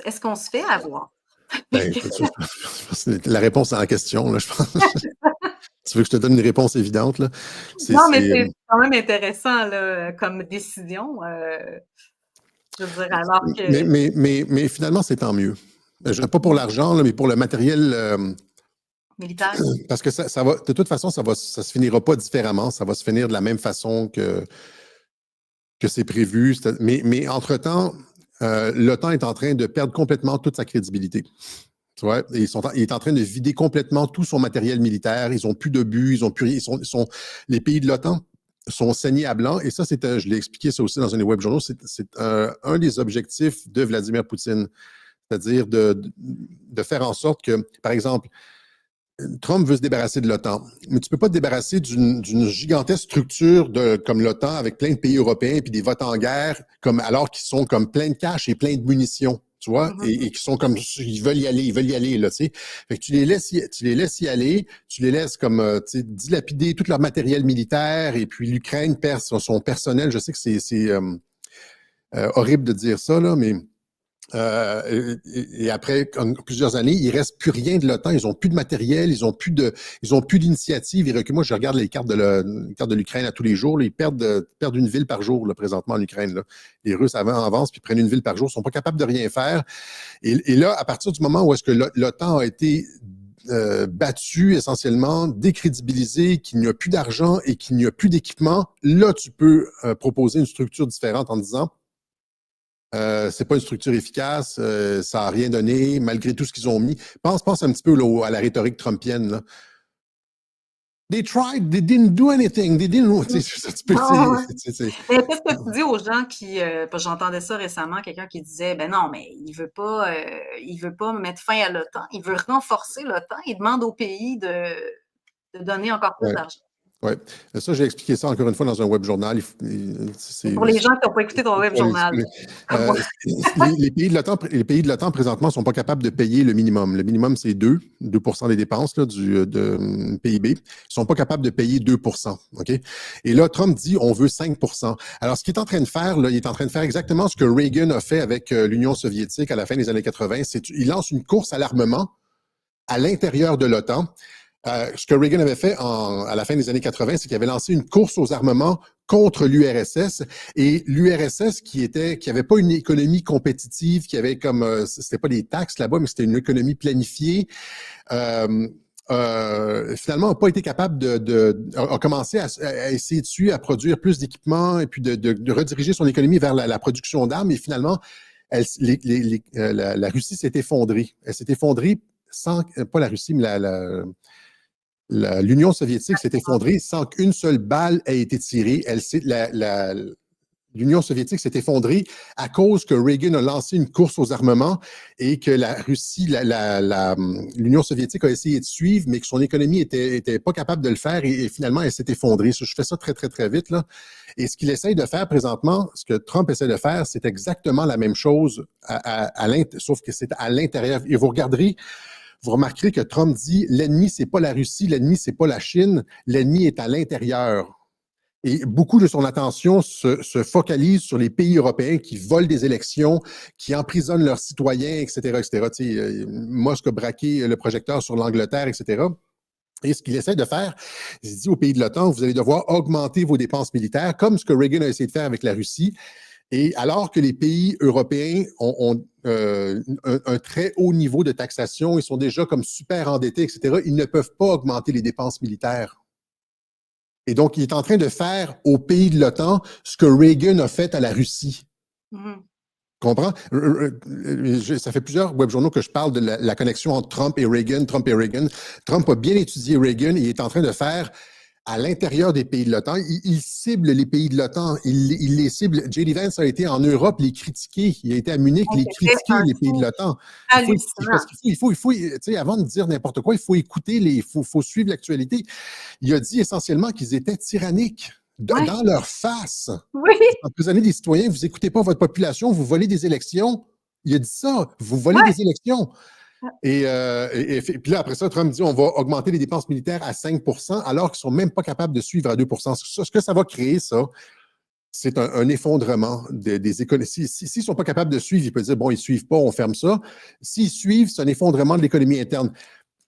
Est-ce qu'on se fait avoir? Ben, écoute, la réponse à la question, là, je pense. Tu veux que je te donne une réponse évidente, là? Non, mais c'est quand même intéressant là, comme décision. Je veux dire, alors que... Mais finalement, c'est tant mieux. Pas pour l'argent, là, mais pour le matériel militaire. Parce que ça va, de toute façon, ça se finira pas différemment. Ça va se finir de la même façon que c'est prévu. Mais entre-temps, l'OTAN est en train de perdre complètement toute sa crédibilité. Tu vois, il est en train de vider complètement tout son matériel militaire. Ils n'ont plus de but, ils ont plus rien. Les pays de l'OTAN sont saignés à blanc. Et ça, je l'ai expliqué ça aussi dans un des web journaux, c'est un des objectifs de Vladimir Poutine. C'est-à-dire de faire en sorte que, par exemple, Trump veut se débarrasser de l'OTAN, mais tu ne peux pas te débarrasser d'une gigantesque structure comme l'OTAN avec plein de pays européens et des votes en guerre, alors qu'ils sont comme plein de cash et plein de munitions, tu vois, et qui sont comme, ils veulent y aller, là, tu sais. Fait que tu les laisses y aller, tu les laisses comme, tu sais, dilapider tout leur matériel militaire, et puis l'Ukraine perd son personnel. Je sais que c'est horrible de dire ça, là, mais... et après plusieurs années, il reste plus rien de l'OTAN. Ils ont plus de matériel, ils ont plus d'initiative. Moi, je regarde les cartes de l'Ukraine à tous les jours. Là, ils perdent une ville par jour là, présentement en Ukraine. Là. Les Russes avancent puis prennent une ville par jour. Ils sont pas capables de rien faire. Et là, à partir du moment où est-ce que l'OTAN a été battu essentiellement, décrédibilisé, qu'il n'y a plus d'argent et qu'il n'y a plus d'équipement, là, tu peux proposer une structure différente en disant c'est pas une structure efficace, ça n'a rien donné, malgré tout ce qu'ils ont mis. Pense un petit peu là, à la rhétorique trumpienne. Là. They tried, they didn't do anything, they didn't. Qu'est-ce que tu dis aux gens qui, j'entendais ça récemment, quelqu'un qui disait, ben non, mais il veut pas mettre fin à l'OTAN, il veut renforcer l'OTAN, il demande au pays de donner encore plus d'argent. Oui, ça, j'ai expliqué ça encore une fois dans un web journal. Pour les gens qui n'ont pas écouté ton web journal. Les pays de l'OTAN, présentement, ne sont pas capables de payer le minimum. Le minimum, c'est 2 des dépenses là, de PIB. Ils ne sont pas capables de payer 2 OK? Et là, Trump dit on veut 5 Alors, ce qu'il est en train de faire, là, il est en train de faire exactement ce que Reagan a fait avec l'Union soviétique à la fin des années 80. Il lance une course à l'armement à l'intérieur de l'OTAN. Ce que Reagan avait fait à la fin des années 80, c'est qu'il avait lancé une course aux armements contre l'URSS. Et l'URSS, qui avait pas une économie compétitive, qui avait comme, c'était pas des taxes là-bas, mais c'était une économie planifiée, finalement, n'a pas été capable a commencé à essayer de suivre, à produire plus d'équipements et puis de rediriger son économie vers la production d'armes. Et finalement, la Russie s'est effondrée. Elle s'est effondrée sans, pas la Russie, mais l'Union soviétique s'est effondrée sans qu'une seule balle ait été tirée. L'Union soviétique s'est effondrée à cause que Reagan a lancé une course aux armements et que la Russie, l'Union soviétique a essayé de suivre, mais que son économie était pas capable de le faire et finalement, elle s'est effondrée. Je fais ça très, très, très vite, là. Et ce qu'il essaye de faire présentement, ce que Trump essaie de faire, c'est exactement la même chose, sauf que c'est à l'intérieur. Et vous remarquerez que Trump dit l'ennemi, c'est pas la Russie, l'ennemi, c'est pas la Chine, l'ennemi est à l'intérieur. Et beaucoup de son attention se focalise sur les pays européens qui volent des élections, qui emprisonnent leurs citoyens, etc., etc. Tu sais, Musk a braqué le projecteur sur l'Angleterre, etc. Et ce qu'il essaie de faire, il dit aux pays de l'OTAN, vous allez devoir augmenter vos dépenses militaires, comme ce que Reagan a essayé de faire avec la Russie. Et alors que les pays européens ont un très haut niveau de taxation, ils sont déjà comme super endettés, etc., ils ne peuvent pas augmenter les dépenses militaires. Et donc, il est en train de faire aux pays de l'OTAN ce que Reagan a fait à la Russie. Comprends? Ça fait plusieurs webjournaux que je parle de la connexion entre Trump et Reagan. Trump a bien étudié Reagan et il est en train de faire à l'intérieur des pays de l'OTAN. Il cible les pays de l'OTAN. Il les cible. J.D. Vance a été en Europe les critiquer. Il a été à Munich les C'était critiquer, un les pays de coup l'OTAN. Parce hallucinant. qu'il faut, tu sais, avant de dire n'importe quoi, il faut écouter faut suivre l'actualité. Il a dit essentiellement qu'ils étaient tyranniques Ouais. dans leur face. Oui. Vous emprisonnez des citoyens, vous écoutez pas votre population, vous volez des élections. Il a dit ça. Vous volez Ouais. des élections. Et puis là, après ça, Trump dit on va augmenter les dépenses militaires à 5 alors qu'ils ne sont même pas capables de suivre à 2 Ce que ça va créer, ça, c'est un effondrement des économies. S'ils ne sont pas capables de suivre, ils peuvent dire bon, ils ne suivent pas, on ferme ça. S'ils suivent, c'est un effondrement de l'économie interne.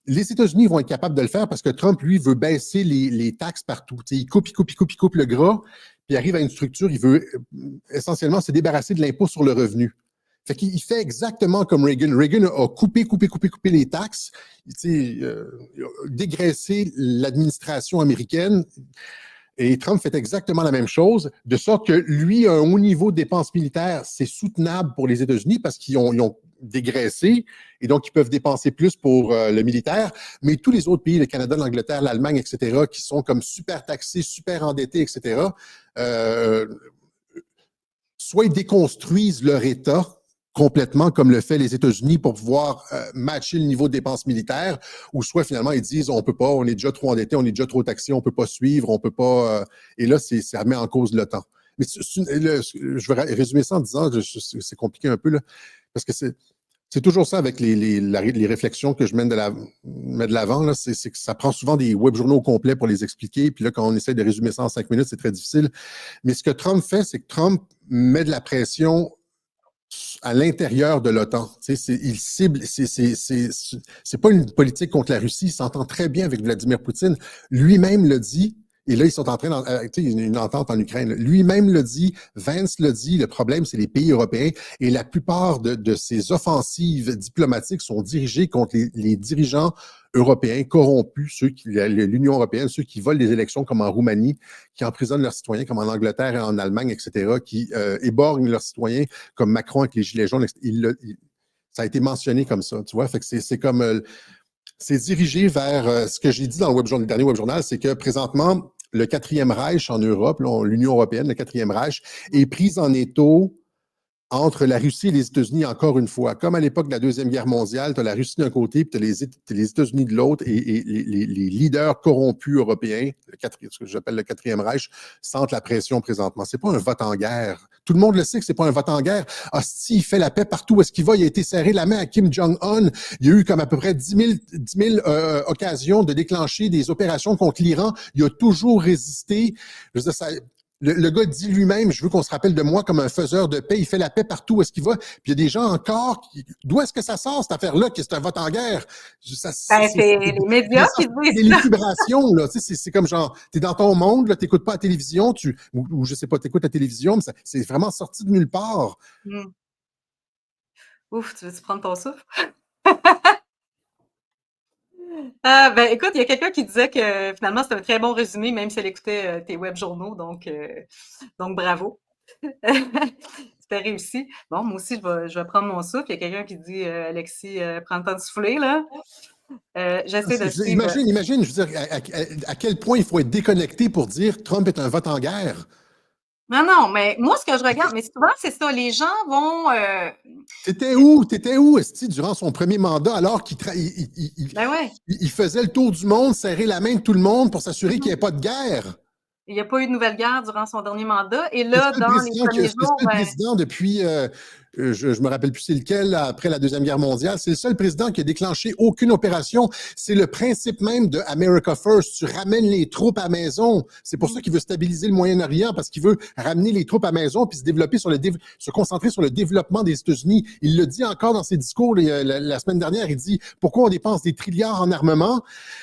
Les États-Unis vont être capables de le faire parce que Trump, lui, veut baisser les taxes partout. T'sais, il coupe le gras, puis il arrive à une structure, il veut essentiellement se débarrasser de l'impôt sur le revenu. Fait qu'il fait exactement comme Reagan. Reagan a coupé les taxes, dégraissé l'administration américaine. Et Trump fait exactement la même chose, de sorte que lui, un haut niveau de dépenses militaires, c'est soutenable pour les États-Unis parce qu'ils ont dégraissé et donc ils peuvent dépenser plus pour le militaire. Mais tous les autres pays, le Canada, l'Angleterre, l'Allemagne, etc., qui sont comme super taxés, super endettés, etc., soit ils déconstruisent leur État complètement comme le fait les États-Unis pour pouvoir matcher le niveau de dépenses militaires, ou soit finalement ils disent on peut pas, on est déjà trop endetté, on est déjà trop taxé, on peut pas suivre, on peut pas. Et là, ça remet en cause l'OTAN. Mais je vais résumer ça en disant, c'est compliqué un peu là, parce que c'est toujours ça avec les réflexions que je mets de l'avant. C'est que ça prend souvent des web journaux complets pour les expliquer. Puis là, quand on essaie de résumer ça en 5 minutes, c'est très difficile. Mais ce que Trump fait, c'est que Trump met de la pression à l'intérieur de l'OTAN. Il cible, c'est pas une politique contre la Russie, il s'entend très bien avec Vladimir Poutine. Lui-même le dit, et là, ils sont en train une entente en Ukraine. Lui-même le dit, Vance le dit, le problème, c'est les pays européens, et la plupart de ces offensives diplomatiques sont dirigées contre les dirigeants européens corrompus, l'Union européenne, ceux qui volent des élections comme en Roumanie, qui emprisonnent leurs citoyens comme en Angleterre et en Allemagne, etc., qui éborgnent leurs citoyens comme Macron avec les Gilets jaunes. Ça a été mentionné comme ça, tu vois. Fait que c'est comme... c'est dirigé vers ce que j'ai dit dans le dernier web journal, c'est que présentement, le 4e Reich en Europe, l'Union européenne, le 4e Reich, est pris en étau entre la Russie et les États-Unis, encore une fois. Comme à l'époque de la Deuxième Guerre mondiale, tu as la Russie d'un côté, puis tu as les États-Unis de l'autre, et les leaders corrompus européens, ce que j'appelle le 4e Reich, sentent la pression présentement. C'est pas un vote en guerre. Tout le monde le sait que c'est pas un vote en guerre. Hostie, il fait la paix partout où est-ce qu'il va. Il a été serré la main à Kim Jong-un. Il y a eu comme à peu près 10 000 occasions de déclencher des opérations contre l'Iran. Il a toujours résisté. Je veux dire, le gars dit lui-même, je veux qu'on se rappelle de moi comme un faiseur de paix. Il fait la paix partout où est-ce qu'il va. Puis il y a des gens encore d'où est-ce que ça sort, cette affaire-là, que c'est un vote en guerre? C'est les médias qui des disent ça. lucubrations, là. Tu sais, c'est comme genre, t'es dans ton monde, là, t'écoutes pas la télévision, ou je sais pas, t'écoutes la télévision, mais c'est vraiment sorti de nulle part. Ouf, tu veux-tu prendre ton souffle? Ben, écoute, il y a quelqu'un qui disait que finalement, c'était un très bon résumé, même si elle écoutait tes web journaux, donc bravo. C'était réussi. Bon, moi aussi, je vais prendre mon souffle. Il y a quelqu'un qui dit, Alexis, prends le temps de souffler, là. J'essaie de suivre. Imagine, je veux dire, à quel point il faut être déconnecté pour dire Trump est un vote en guerre. Non, mais moi, ce que je regarde, mais souvent, c'est ça, les gens vont... T'étais où, Esti, durant son premier mandat, alors qu'il Ben ouais. il faisait le tour du monde, serrer la main de tout le monde pour s'assurer qu'il n'y ait pas de guerre? Il n'y a pas eu de nouvelle guerre durant son dernier mandat. Et là, dans les premiers jours, c'est le président depuis, je me rappelle plus c'est lequel, après la Deuxième Guerre mondiale, c'est le seul président qui a déclenché aucune opération. C'est le principe même de America First. Tu ramènes les troupes à maison. C'est pour ça qu'il veut stabiliser le Moyen-Orient, parce qu'il veut ramener les troupes à maison puis se concentrer sur le développement des États-Unis. Il le dit encore dans ses discours la semaine dernière. Il dit pourquoi on dépense des trilliards en armement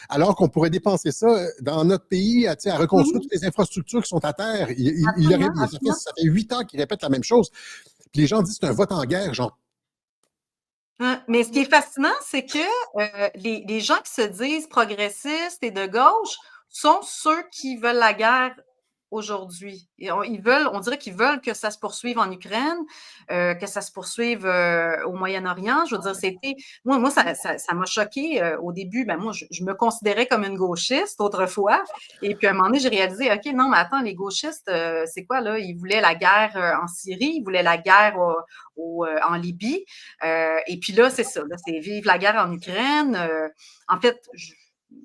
alors qu'on pourrait dépenser ça dans notre pays à reconstruire toutes les infrastructures qui sont à terre. Ça fait 8 ans qu'il répète la même chose. Puis les gens disent que c'est un vote en guerre, genre. Mais ce qui est fascinant, c'est que les gens qui se disent progressistes et de gauche sont ceux qui veulent la guerre aujourd'hui? On dirait qu'ils veulent que ça se poursuive en Ukraine, que ça se poursuive au Moyen-Orient. Je veux dire, moi, ça m'a choqué au début. Ben, moi, je me considérais comme une gauchiste autrefois. Et puis, à un moment donné, j'ai réalisé, OK, non, mais attends, les gauchistes, c'est quoi, là? Ils voulaient la guerre en Syrie, ils voulaient la guerre en Libye. Et puis là, c'est ça, là, c'est vive la guerre en Ukraine. En fait,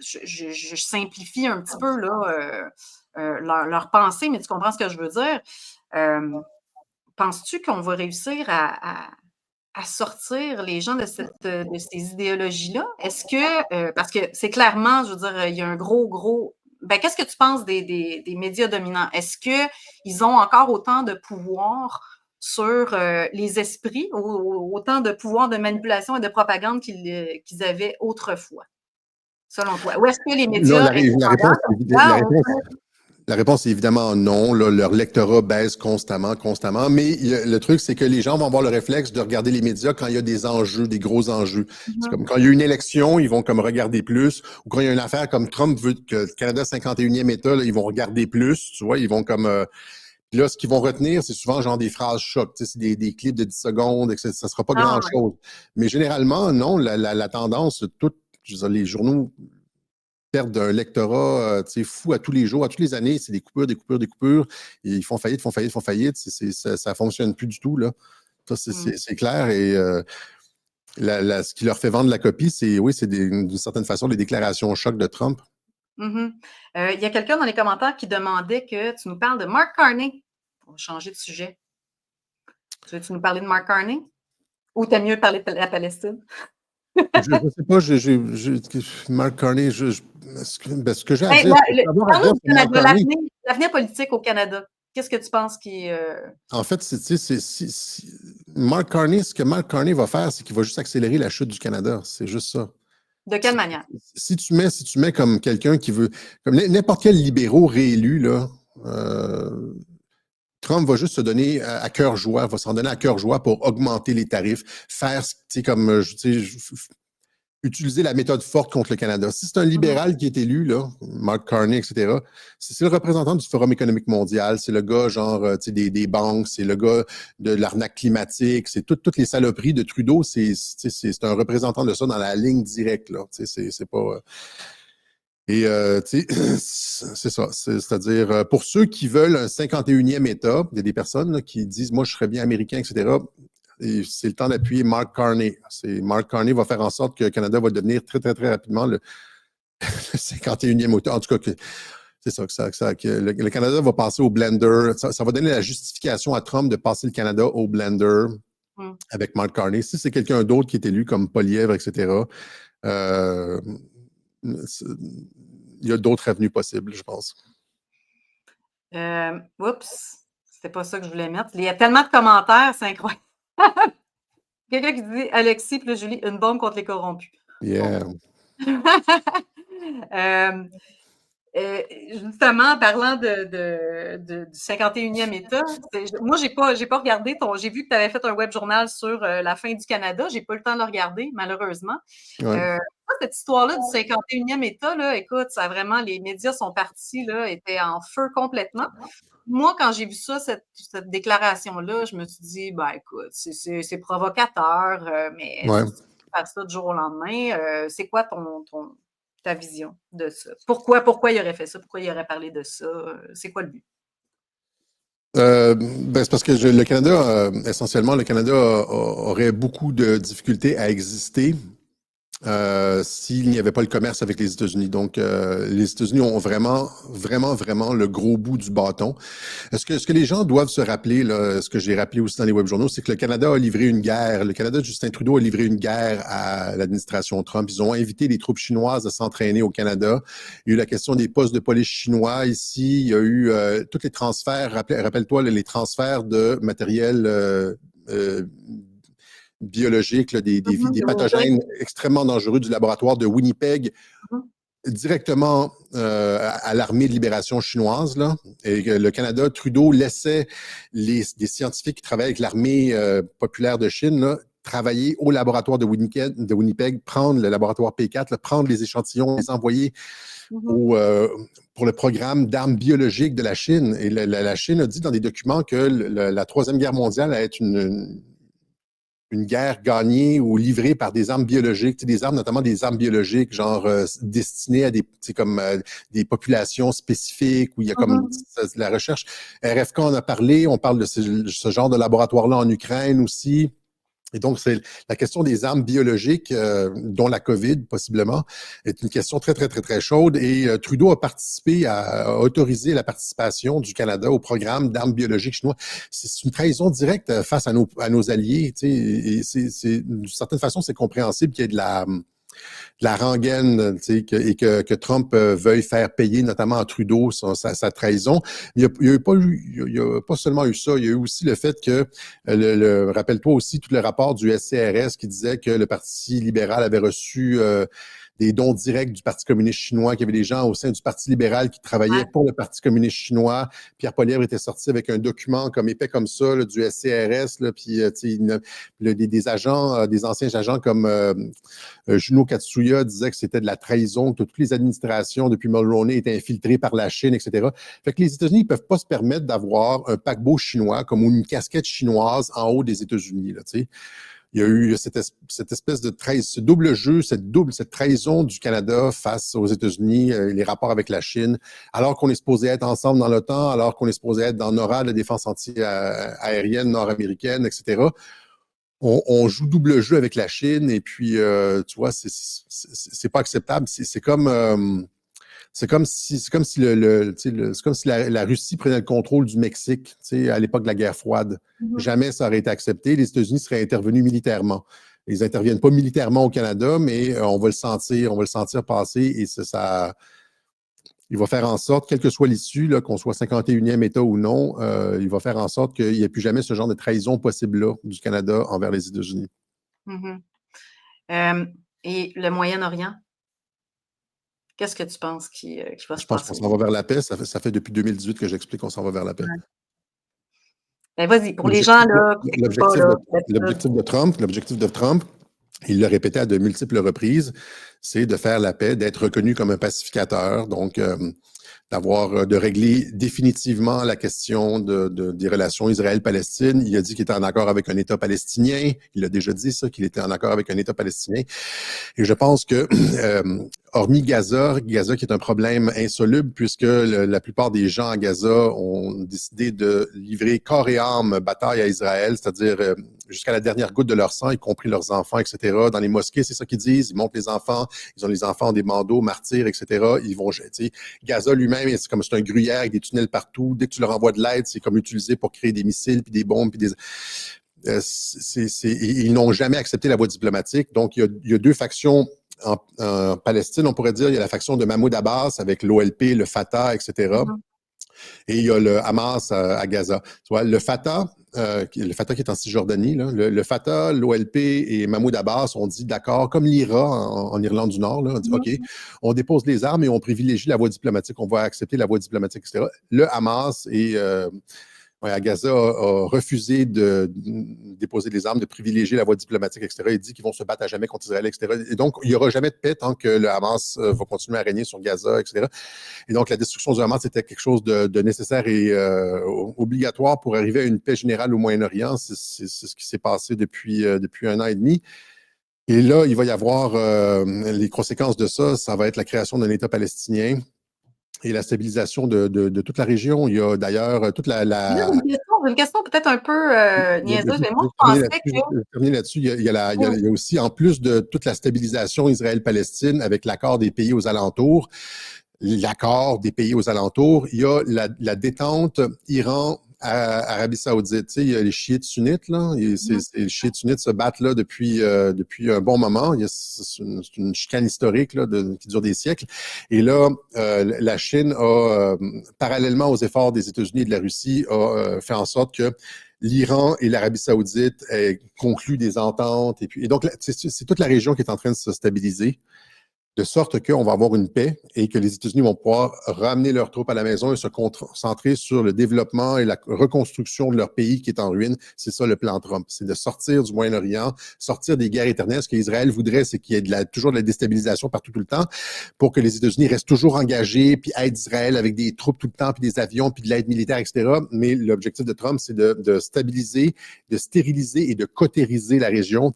je simplifie un petit peu là, leur pensée, mais tu comprends ce que je veux dire. Penses-tu qu'on va réussir à sortir les gens de ces idéologies-là? Est-ce que, parce que c'est clairement, je veux dire, il y a un gros. Ben, qu'est-ce que tu penses des médias dominants? Est-ce qu'ils ont encore autant de pouvoir sur les esprits, autant de pouvoir de manipulation et de propagande qu'ils avaient autrefois, selon toi? Ou est-ce que les Non, médias la réponse est évidemment non. Là, leur lectorat baisse constamment. Mais le truc, c'est que les gens vont avoir le réflexe de regarder les médias quand il y a des enjeux, des gros enjeux. C'est comme quand il y a une élection, ils vont comme regarder plus. Ou quand il y a une affaire comme Trump veut que le Canada 51e État, là, ils vont regarder plus. Tu vois, ils vont comme... là, ce qu'ils vont retenir, c'est souvent genre des phrases chocs. Tu sais, c'est des clips de 10 secondes, etc. Ça sera pas grand-chose. Mais généralement, non, la tendance, je veux dire, les journaux perdent d'un lectorat fou à tous les jours, à toutes les années, c'est des coupures. Et ils font faillite. Ça fonctionne plus du tout, là. Ça, c'est clair. Et ce qui leur fait vendre la copie, c'est d'une certaine façon les déclarations choc de Trump. Il y a quelqu'un dans les commentaires qui demandait que tu nous parles de Mark Carney. On va changer de sujet. Veux-tu nous parler de Mark Carney? Ou t'aimes mieux parler de la Palestine? Je ne sais pas, Mark Carney, ce que j'ai à dire, l'avenir politique au Canada. Qu'est-ce que tu penses qui... En fait, Mark Carney, ce que Mark Carney va faire, c'est qu'il va juste accélérer la chute du Canada. C'est juste ça. De quelle manière? Si tu mets comme quelqu'un qui veut, comme n'importe quel libéraux réélu, là, Trump va juste se donner à cœur joie, va s'en donner à cœur joie pour augmenter les tarifs, faire, comme, utiliser la méthode forte contre le Canada. Si c'est un libéral qui est élu, là, Mark Carney, etc., c'est le représentant du Forum économique mondial, c'est le gars genre des banques, c'est le gars de l'arnaque climatique, c'est toutes les saloperies de Trudeau, c'est un représentant de ça dans la ligne directe, là. C'est pas... c'est ça. C'est-à-dire, pour ceux qui veulent un 51e État, il y a des personnes là, qui disent « Moi, je serais bien américain, etc. » Et c'est le temps d'appuyer Mark Carney. Mark Carney va faire en sorte que le Canada va devenir très, très, très rapidement le 51e État. En tout cas, c'est ça, que le Canada va passer au blender. Ça va donner la justification à Trump de passer le Canada au blender avec Mark Carney. Si c'est quelqu'un d'autre qui est élu, comme Poilievre, etc., il y a d'autres avenues possibles, je pense. Oups, c'était pas ça que je voulais mettre. Il y a tellement de commentaires, c'est incroyable. Quelqu'un qui dit Alexis plus Julie, une bombe contre les corrompus. Yeah. Justement, parlant du 51e État, moi, j'ai pas regardé j'ai vu que tu avais fait un web journal sur la fin du Canada. J'ai pas eu le temps de le regarder, malheureusement. Ouais. Cette histoire-là du 51e État, là, écoute, ça vraiment, les médias sont partis, là, étaient en feu complètement. Moi, quand j'ai vu ça, cette déclaration-là, je me suis dit, ben écoute, c'est provocateur, mais Ouais. si tu fais ça du jour au lendemain, c'est quoi ta vision de ça? Pourquoi il aurait fait ça? Pourquoi il aurait parlé de ça? C'est quoi le but? C'est parce que le Canada, essentiellement, le Canada aurait beaucoup de difficultés à exister s'il n'y avait pas le commerce avec les États-Unis. Donc, les États-Unis ont vraiment le gros bout du bâton. Ce que les gens doivent se rappeler, là, ce que j'ai rappelé aussi dans les web journaux, c'est que le Canada a livré une guerre. Le Canada de Justin Trudeau a livré une guerre à l'administration Trump. Ils ont invité les troupes chinoises à s'entraîner au Canada. Il y a eu la question des postes de police chinois ici. Il y a eu tous les transferts. Rappelle-toi les transferts de matériel biologiques, là, des pathogènes extrêmement dangereux du laboratoire de Winnipeg directement à l'armée de libération chinoise. Là. Et le Canada, Trudeau laissait des scientifiques qui travaillent avec l'armée populaire de Chine là, travailler au laboratoire de Winnipeg, prendre le laboratoire P4, là, prendre les échantillons, les envoyer pour le programme d'armes biologiques de la Chine. Et la Chine a dit dans des documents que la Troisième Guerre mondiale allait être une guerre gagnée ou livrée par des armes biologiques, des armes, notamment des armes biologiques, genre destinées à des populations spécifiques où il y a comme la recherche. RFK en a parlé, on parle de ce genre de laboratoire-là en Ukraine aussi. Et donc, c'est la question des armes biologiques, dont la COVID, possiblement, est une question très, très, très, très chaude. Et Trudeau a participé à autoriser la participation du Canada au programme d'armes biologiques chinois. C'est une trahison directe face à nos alliés. Et d'une certaine façon, c'est compréhensible qu'il y ait de la rengaine, et que Trump veuille faire payer, notamment à Trudeau, sa trahison. Il n'y a pas seulement eu ça, il y a eu aussi le fait que, rappelle-toi aussi tout le rapport du SCRS qui disait que le Parti libéral avait reçu des dons directs du Parti communiste chinois, qu'il y avait des gens au sein du Parti libéral qui travaillaient pour le Parti communiste chinois. Pierre Poilievre était sorti avec un document comme épais comme ça, là, du SCRS, là, puis des agents, des anciens agents comme Juno Katsuya disait que c'était de la trahison, que toutes les administrations depuis Mulroney étaient infiltrées par la Chine, etc. Fait que les États-Unis ne peuvent pas se permettre d'avoir un paquebot chinois comme une casquette chinoise en haut des États-Unis, là, tu sais. Il y a eu cette espèce de ce double jeu, cette trahison du Canada face aux États-Unis, les rapports avec la Chine, alors qu'on est supposé être ensemble dans l'OTAN, alors qu'on est supposé être dans NORAD, la défense anti-aérienne nord-américaine, etc. On joue double jeu avec la Chine et puis, tu vois, c'est pas acceptable. C'est comme si la Russie prenait le contrôle du Mexique, à l'époque de la guerre froide. Jamais ça aurait été accepté. Les États-Unis seraient intervenus militairement. Ils n'interviennent pas militairement au Canada, mais on va le sentir passer et il va faire en sorte, quelle que soit l'issue, qu'on soit 51e État ou non, il va faire en sorte qu'il n'y ait plus jamais ce genre de trahison possible-là du Canada envers les États-Unis. Et le Moyen-Orient? Qu'est-ce que tu penses qui va se passer? Je pense qu'on s'en va vers la paix. Ça fait depuis 2018 que j'explique qu'on s'en va vers la paix. Ben vas-y, pour les gens là, qui n'écoutent pas là. L'objectif de Trump, il l'a répété à de multiples reprises, c'est de faire la paix, d'être reconnu comme un pacificateur, donc de régler définitivement la question des relations Israël-Palestine. Il a dit qu'il était en accord avec un État palestinien. Il a déjà dit ça, qu'il était en accord avec un État palestinien. Et je pense que, hormis Gaza qui est un problème insoluble puisque la plupart des gens à Gaza ont décidé de livrer corps et âme bataille à Israël, c'est-à-dire jusqu'à la dernière goutte de leur sang, y compris leurs enfants, etc. Dans les mosquées, c'est ça qu'ils disent. Ils montent les enfants. Les enfants ont des bandeaux, martyrs, etc. Ils vont jeter. Gaza lui-même, c'est un gruyère avec des tunnels partout. Dès que tu leur envoies de l'aide, c'est comme utilisé pour créer des missiles, puis des bombes, puis ils n'ont jamais accepté la voie diplomatique. Donc, il y a deux factions en Palestine, on pourrait dire. Il y a la faction de Mahmoud Abbas avec l'OLP, le Fatah, etc. Et il y a le Hamas à Gaza. Tu vois, le Fatah qui est en Cisjordanie, là, le Fatah, l'OLP et Mahmoud Abbas ont dit d'accord, comme l'IRA en Irlande du Nord, là, on dit OK, on dépose les armes et on privilégie la voie diplomatique, on va accepter la voie diplomatique, etc. Le Hamas à Gaza a refusé de déposer les armes, de privilégier la voie diplomatique, etc. Il dit qu'ils vont se battre à jamais contre Israël, etc. Et donc, il n'y aura jamais de paix tant que le Hamas va continuer à régner sur Gaza, etc. Et donc, la destruction du Hamas était quelque chose de nécessaire et obligatoire pour arriver à une paix générale au Moyen-Orient. C'est ce qui s'est passé depuis 1 an et demi. Et là, il va y avoir les conséquences de ça. Ça va être la création d'un État palestinien et la stabilisation de toute la région. Il y a d'ailleurs toute la... Une question peut-être un peu niaiseuse, mais moi, je pensais que... Je vais terminer là-dessus. Il y a aussi, en plus de toute la stabilisation Israël-Palestine avec l'accord des pays aux alentours, il y a la détente Iran-Arabie Saoudite. Tu sais, il y a les chiites sunnites, là. Les chiites sunnites se battent là depuis un bon moment. C'est une chicane historique là, qui dure des siècles. Et là, la Chine a, parallèlement aux efforts des États-Unis et de la Russie, a fait en sorte que l'Iran et l'Arabie Saoudite aient conclu des ententes. Et donc, c'est toute la région qui est en train de se stabiliser. de sorte qu'on va avoir une paix et que les États-Unis vont pouvoir ramener leurs troupes à la maison et se concentrer sur le développement et la reconstruction de leur pays qui est en ruine. C'est ça le plan Trump, c'est de sortir du Moyen-Orient, sortir des guerres éternelles. Ce qu'Israël voudrait, c'est qu'il y ait toujours de la déstabilisation partout tout le temps pour que les États-Unis restent toujours engagés, puis aident Israël avec des troupes tout le temps, puis des avions, puis de l'aide militaire, etc. Mais l'objectif de Trump, c'est de stabiliser, de stériliser et de cautériser la région,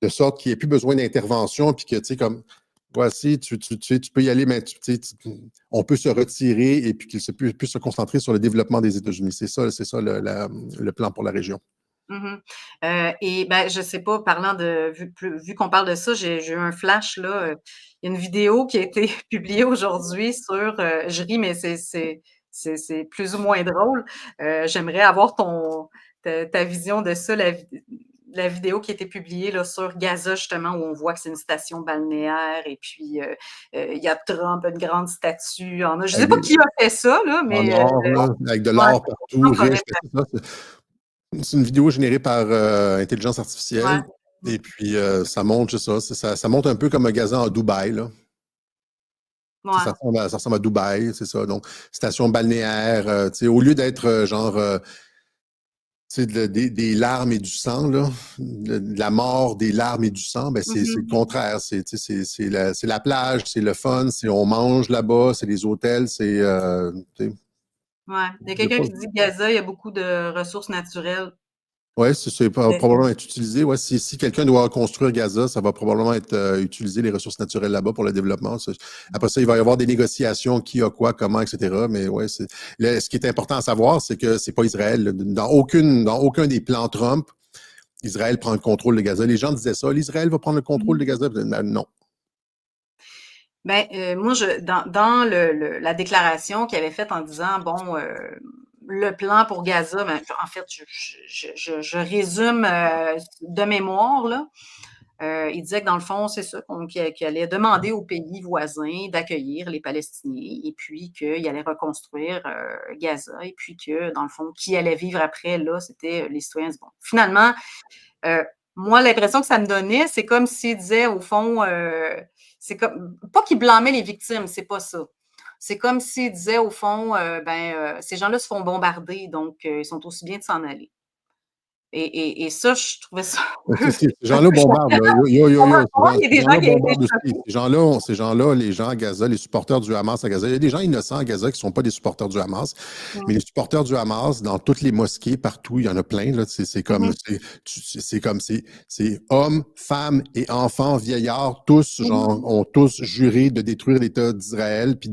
de sorte qu'il n'y ait plus besoin d'intervention, puis que, tu sais, comme, voici, tu peux y aller, mais on peut se retirer et puis qu'il puisse se concentrer sur le développement des États-Unis. C'est ça le plan pour la région. Et ben, je sais pas, parlant de, vu qu'on parle de ça, j'ai eu un flash, là. Il y a une vidéo qui a été publiée aujourd'hui sur, je ris, mais c'est plus ou moins drôle. J'aimerais avoir ta vision de ça, la vidéo qui a été publiée là, sur Gaza, justement, où on voit que c'est une station balnéaire et puis il y a Trump, une grande statue. Je sais pas qui a fait ça, là, En mais or, là, avec de l'or partout, riche. C'est une vidéo générée par intelligence artificielle. Ouais. Et puis, ça montre, ça montre un peu comme un Gaza en Dubaï, là. Ouais. Ça ressemble à Dubaï, c'est ça. Donc, station balnéaire, au lieu d'être des larmes et du sang, là, de la mort, des larmes et du sang, ben c'est le contraire. C'est la plage, c'est le fun, on mange là-bas, c'est les hôtels, c'est... Ouais. Il y a quelqu'un qui dit que Gaza, il y a beaucoup de ressources naturelles. Oui, c'est probablement être utilisé. Ouais, si quelqu'un doit construire Gaza, ça va probablement être utiliser les ressources naturelles là-bas pour le développement. Après ça, il va y avoir des négociations, qui a quoi, comment, etc. Mais ouais, ce qui est important à savoir, c'est que c'est pas Israël. Dans aucun des plans Trump, Israël prend le contrôle de Gaza. Les gens disaient ça, l'Israël va prendre le contrôle de Gaza. Non. Ben, moi, dans la déclaration qu'il avait faite en disant, bon, le plan pour Gaza, ben, en fait, je résume de mémoire, là. Il disait que dans le fond, c'est ça, qu'il allait demander aux pays voisins d'accueillir les Palestiniens et puis qu'il allait reconstruire Gaza et puis que, dans le fond, qui allait vivre après, là, c'était les citoyens du monde. Finalement, moi, l'impression que ça me donnait, c'est comme s'il disait, au fond, c'est comme, pas qu'il blâmait les victimes, c'est pas ça. C'est comme s'il disait, au fond, ces gens-là se font bombarder, donc ils sont aussi bien de s'en aller. Et ça, je trouvais ça Ces gens-là bombardent. Il y a des Ces gens gens-là qui ont été bombardent aussi. choqués. Ces gens-là, les gens à Gaza, les supporters du Hamas à Gaza, il y a des gens innocents à Gaza qui ne sont pas des supporters du Hamas, mais les supporters du Hamas, dans toutes les mosquées, partout, il y en a plein. Là, c'est comme hommes, femmes et enfants, vieillards, tous ont tous juré de détruire l'État d'Israël, puis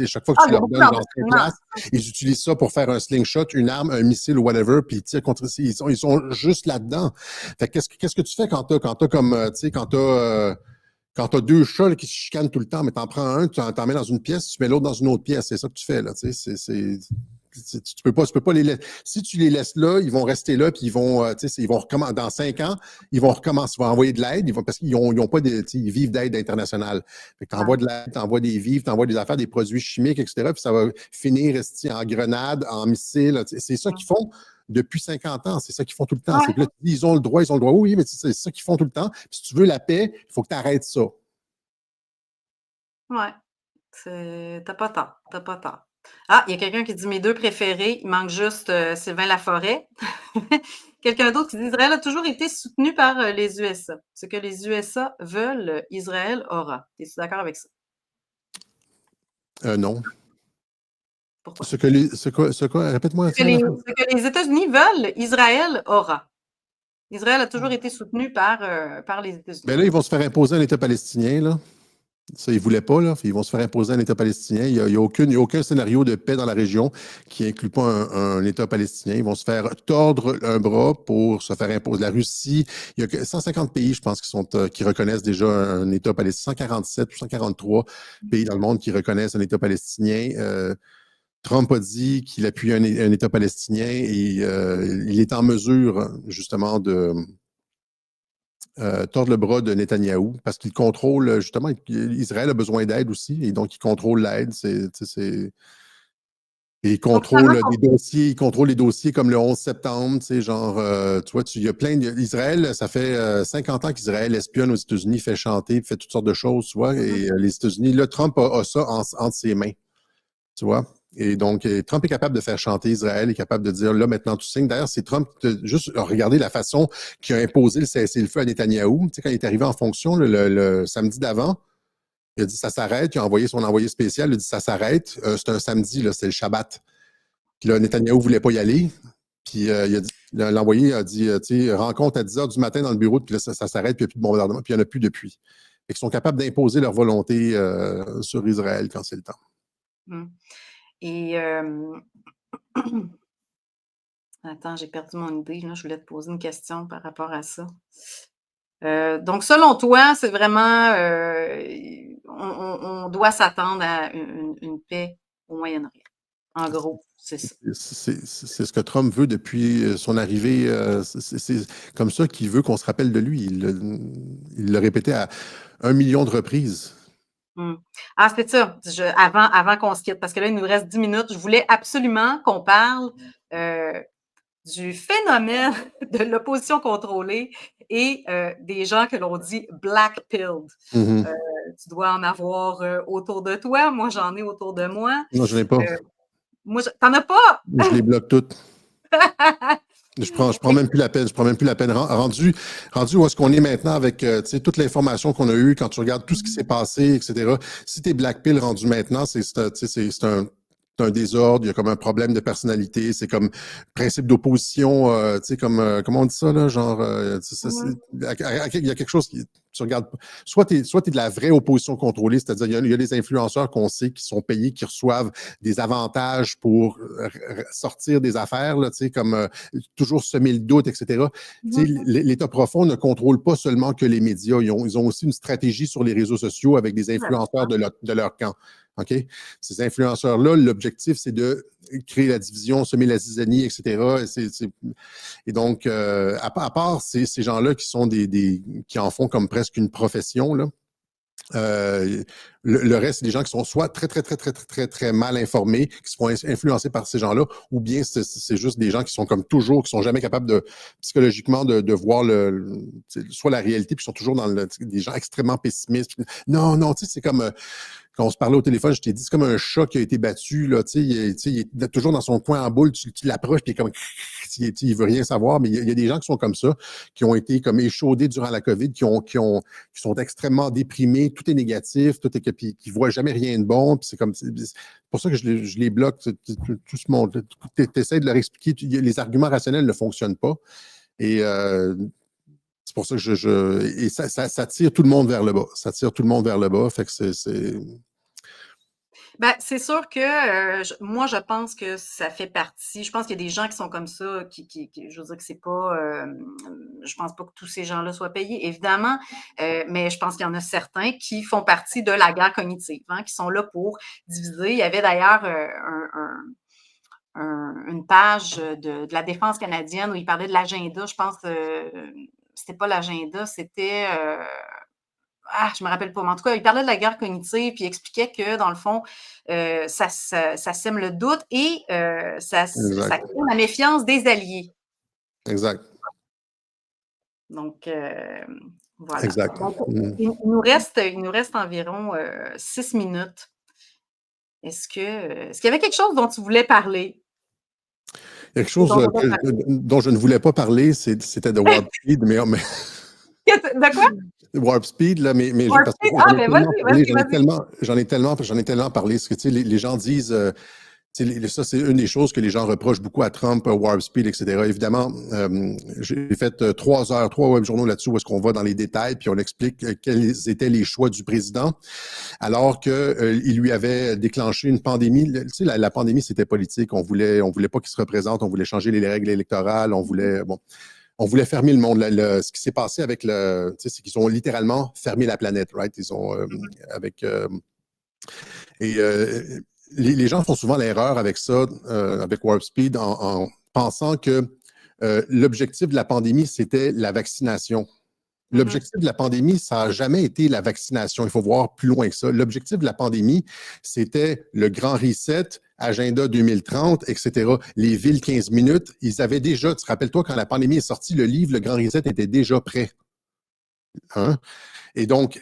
chaque fois que Ah, tu il y a leur beaucoup donnes genre 5 d'endoctrinement. places, ils utilisent ça pour faire un slingshot, une arme, un missile ou whatever, puis ils tirent contre ils sont juste là-dedans. Fait qu'est-ce que tu fais quand t'as comme, tu sais, quand t'as deux chats là, qui se chicanent tout le temps, mais t'en prends un, tu t'en mets dans une pièce, tu mets l'autre dans une autre pièce. C'est ça que tu fais, là, tu sais. Tu peux pas les laisser. Si tu les laisses là, ils vont rester là, puis ils vont recommencer. Dans 5 ans, ils vont recommencer, ils vont envoyer de l'aide, parce qu'ils ont pas ils vivent d'aide internationale. Fait que t'envoies de l'aide, t'envoies des vivres, t'envoies des affaires, des produits chimiques, etc., puis ça va finir en grenades, en missiles. C'est ça qu'ils font depuis 50 ans. C'est ça qu'ils font tout le temps. C'est que là, tu dis, ils ont le droit. Oui, mais c'est ça qu'ils font tout le temps. Puis si tu veux la paix, il faut que tu arrêtes ça. Ouais. T'as pas tort. T'as pas tort. Ah, il y a quelqu'un qui dit mes deux préférés. Il manque juste Sylvain Laforêt. Quelqu'un d'autre qui dit Israël a toujours été soutenu par les USA. Ce que les USA veulent, Israël aura. Es-tu d'accord avec ça? Non. Pourquoi? Répète-moi. Ce que les États-Unis veulent, Israël aura. Israël a toujours été soutenu par les États-Unis. Ben là, ils vont se faire imposer un État palestinien, là. Ça, ils ne voulaient pas, là. Ils vont se faire imposer un État palestinien. Il n'y a aucun scénario de paix dans la région qui n'inclut pas un État palestinien. Ils vont se faire tordre un bras pour se faire imposer. La Russie, il y a 150 pays, je pense, qui reconnaissent déjà un État palestinien. 147 ou 143 pays dans le monde qui reconnaissent un État palestinien. Trump a dit qu'il appuie un État palestinien et il est en mesure, justement, de tordre le bras de Netanyahou parce qu'il contrôle, justement, Israël a besoin d'aide aussi et donc il contrôle l'aide. Et il Donc, contrôle des dossiers, il contrôle les dossiers comme le 11 septembre, tu sais, genre, tu vois, il y a plein Israël, ça fait 50 ans qu'Israël espionne aux États-Unis, fait chanter, fait toutes sortes de choses, tu vois, et les États-Unis, là, Trump a ça entre ses mains, tu vois. Et donc, Trump est capable de faire chanter Israël, est capable de dire, là, maintenant, tu signes. D'ailleurs, c'est Trump, juste regardez la façon qu'il a imposé le cessez-le-feu à Netanyahou. Tu sais, quand il est arrivé en fonction le samedi d'avant, il a dit ça s'arrête, il a envoyé son envoyé spécial, il a dit ça s'arrête, c'est un samedi, là, c'est le Shabbat. Puis là, Netanyahou ne voulait pas y aller. Puis l'envoyé a dit, tu sais, rencontre à 10 h du matin dans le bureau, puis là, ça s'arrête, puis il n'y a plus de bombardement, puis il n'y en a plus depuis. Et qu'ils sont capables d'imposer leur volonté sur Israël quand c'est le temps. Et attends, j'ai perdu mon idée. Là. Je voulais te poser une question par rapport à ça. Donc, selon toi, c'est vraiment, on doit s'attendre à une paix au Moyen-Orient. En gros, c'est ça. C'est ce que Trump veut depuis son arrivée. C'est comme ça qu'il veut qu'on se rappelle de lui. Il l'a répété à 1 million de reprises. Ah, c'est ça. Avant qu'on se quitte, parce que là, il nous reste 10 minutes, je voulais absolument qu'on parle du phénomène de l'opposition contrôlée et des gens que l'on dit black-pilled. Tu dois en avoir autour de toi. Moi, j'en ai autour de moi. Non, je n'en ai pas. Moi, t'en as pas? Je les bloque toutes. Je prends même plus la peine. Je prends même plus la peine. Rendu où est-ce qu'on est maintenant avec toute l'information qu'on a eue, quand tu regardes tout ce qui s'est passé, etc. Si t'es blackpill rendu maintenant, c'est un désordre, il y a comme un problème de personnalité, c'est comme principe d'opposition, tu sais, comme comment on dit ça, là, genre il y a quelque chose qui. Tu regardes, soit t'es de la vraie opposition contrôlée, c'est-à-dire il y a des influenceurs qu'on sait qui sont payés, qui reçoivent des avantages pour sortir des affaires, là, comme toujours semer le doute, etc. L'État profond ne contrôle pas seulement que les médias, ils ont aussi une stratégie sur les réseaux sociaux avec des influenceurs de leur camp. OK? Ces influenceurs-là, l'objectif, c'est de créer la division, semer la zizanie, etc. Et donc, à part ces gens-là qui sont qui en font comme presque une profession, là, le reste, c'est des gens qui sont soit très mal informés, qui se font influencer par ces gens-là, ou bien c'est juste des gens qui sont comme toujours, qui sont jamais capables psychologiquement de voir soit la réalité, puis ils sont toujours dans des gens extrêmement pessimistes. Non, tu sais, c'est comme quand on se parlait au téléphone, je t'ai dit, c'est comme un chat qui a été battu, là, il est toujours dans son coin en boule, tu l'approches, puis il veut rien savoir, mais il y a des gens qui sont comme ça, qui ont été comme échaudés durant la COVID, qui sont extrêmement déprimés, tout est négatif, puis qui voient jamais rien de bon, puis c'est pour ça que je les bloque, tout ce monde. Tu essaies de leur expliquer, les arguments rationnels ne fonctionnent pas, et c'est pour ça que et ça tire tout le monde vers le bas. Ça tire tout le monde vers le bas. Fait que Ben, c'est sûr que moi, je pense que ça fait partie. Je pense qu'il y a des gens qui sont comme ça, je veux dire que c'est pas. Je pense pas que tous ces gens-là soient payés, évidemment, mais je pense qu'il y en a certains qui font partie de la guerre cognitive, hein, qui sont là pour diviser. Il y avait d'ailleurs une page de la défense canadienne où il parlait de l'agenda. Je pense que c'était pas l'agenda, c'était. Je me rappelle pas, mais en tout cas, il parlait de la guerre cognitive, puis il expliquait que, dans le fond, ça sème le doute et ça crée la méfiance des alliés. Exact. Donc, voilà. Exact. Donc, il nous reste environ 6 minutes. Est-ce qu'il y avait quelque chose dont tu voulais parler? Quelque chose dont je ne voulais pas parler, c'était de Warp Speed, mais de quoi? Warp Speed, là, mais Warp Speed? Vas-y. J'en ai tellement parlé. Parce que, tu sais, les gens disent, ça, c'est une des choses que les gens reprochent beaucoup à Trump, Warp Speed, etc. Évidemment, j'ai fait 3 web journaux là-dessus où est-ce qu'on va dans les détails, puis on explique quels étaient les choix du président, alors qu'il lui avait déclenché une pandémie. Tu sais, la pandémie, c'était politique. On voulait pas qu'il se représente, on voulait changer les règles électorales, on voulait fermer le monde. Ce qui s'est passé avec c'est qu'ils ont littéralement fermé la planète, right? Ils ont les gens font souvent l'erreur avec ça, avec Warp Speed, en pensant que l'objectif de la pandémie, c'était la vaccination. L'objectif de la pandémie, ça n'a jamais été la vaccination. Il faut voir plus loin que ça. L'objectif de la pandémie, c'était le grand reset, Agenda 2030, etc. Les villes 15 minutes, ils avaient déjà, tu te rappelles-toi, quand la pandémie est sortie, le livre, Le Grand Reset, était déjà prêt. Hein? Et donc,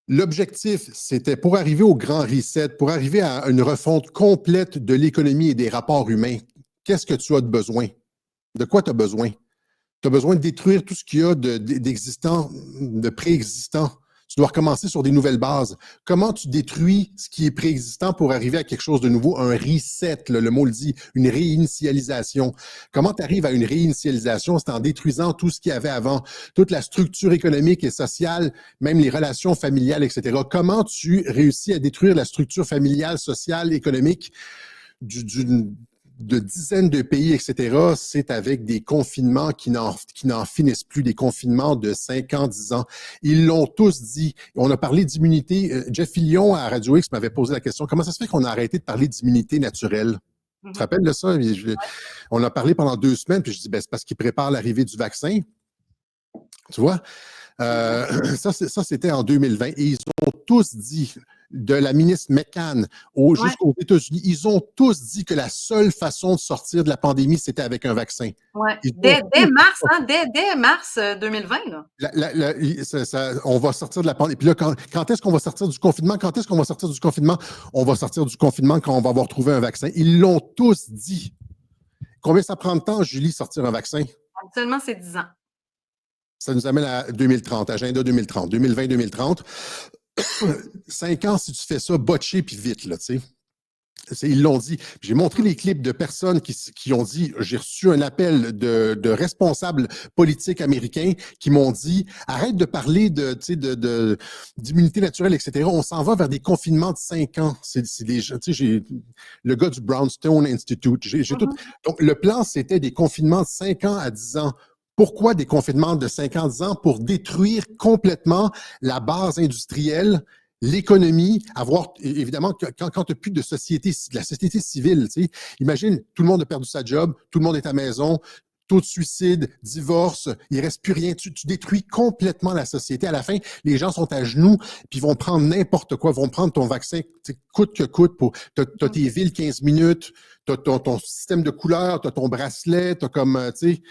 l'objectif, c'était pour arriver au Grand Reset, pour arriver à une refonte complète de l'économie et des rapports humains. Qu'est-ce que tu as de besoin? De quoi tu as besoin? Tu as besoin de détruire tout ce qu'il y a d'existant, de préexistant. Tu dois recommencer sur des nouvelles bases. Comment tu détruis ce qui est préexistant pour arriver à quelque chose de nouveau? Un reset, le mot le dit, une réinitialisation. Comment tu arrives à une réinitialisation? C'est en détruisant tout ce qu'il y avait avant, toute la structure économique et sociale, même les relations familiales, etc. Comment tu réussis à détruire la structure familiale, sociale, économique de dizaines de pays, etc., c'est avec des confinements qui n'en finissent plus, des confinements de 5 ans, 10 ans. Ils l'ont tous dit. On a parlé d'immunité. Jeff Fillion à Radio X m'avait posé la question, comment ça se fait qu'on a arrêté de parler d'immunité naturelle? Tu te rappelles de ça? On a parlé pendant 2 semaines, puis je dis, ben, c'est parce qu'ils préparent l'arrivée du vaccin. Tu vois? Ça, c'était en 2020. Et ils ont tous dit, de la ministre McCann jusqu'aux États-Unis, ils ont tous dit que la seule façon de sortir de la pandémie, c'était avec un vaccin. Ouais. Dès mars, hein, dès mars 2020. Là. On va sortir de la pandémie. Puis là, quand est-ce qu'on va sortir du confinement? Quand est-ce qu'on va sortir du confinement? On va sortir du confinement quand on va avoir trouvé un vaccin. Ils l'ont tous dit. Combien ça prend de temps, Julie, sortir un vaccin? Actuellement, c'est 10 ans. Ça nous amène à 2030, agenda 2030, 2020-2030. 5 ans, si tu fais ça, botché puis vite, là, tu sais. Ils l'ont dit. J'ai montré les clips de personnes qui ont dit, j'ai reçu un appel de responsables politiques américains qui m'ont dit, arrête de parler d'immunité naturelle, etc. On s'en va vers des confinements de 5 ans. C'est des gens, tu sais, j'ai le gars du Brownstone Institute. Tout. Donc, le plan, c'était des confinements de 5 ans à 10 ans. Pourquoi des confinements de 5 ans, 10 ans? Pour détruire complètement la base industrielle, l'économie, évidemment, quand tu n'as plus de société, de la société civile, tu sais, imagine, tout le monde a perdu sa job, tout le monde est à la maison, taux de suicide, divorce, il ne reste plus rien. Tu détruis complètement la société. À la fin, les gens sont à genoux, puis ils vont prendre n'importe quoi, vont prendre ton vaccin, coûte que coûte. Tu as tes villes 15 minutes, tu as ton système de couleurs, tu as ton bracelet, tu as comme, tu sais,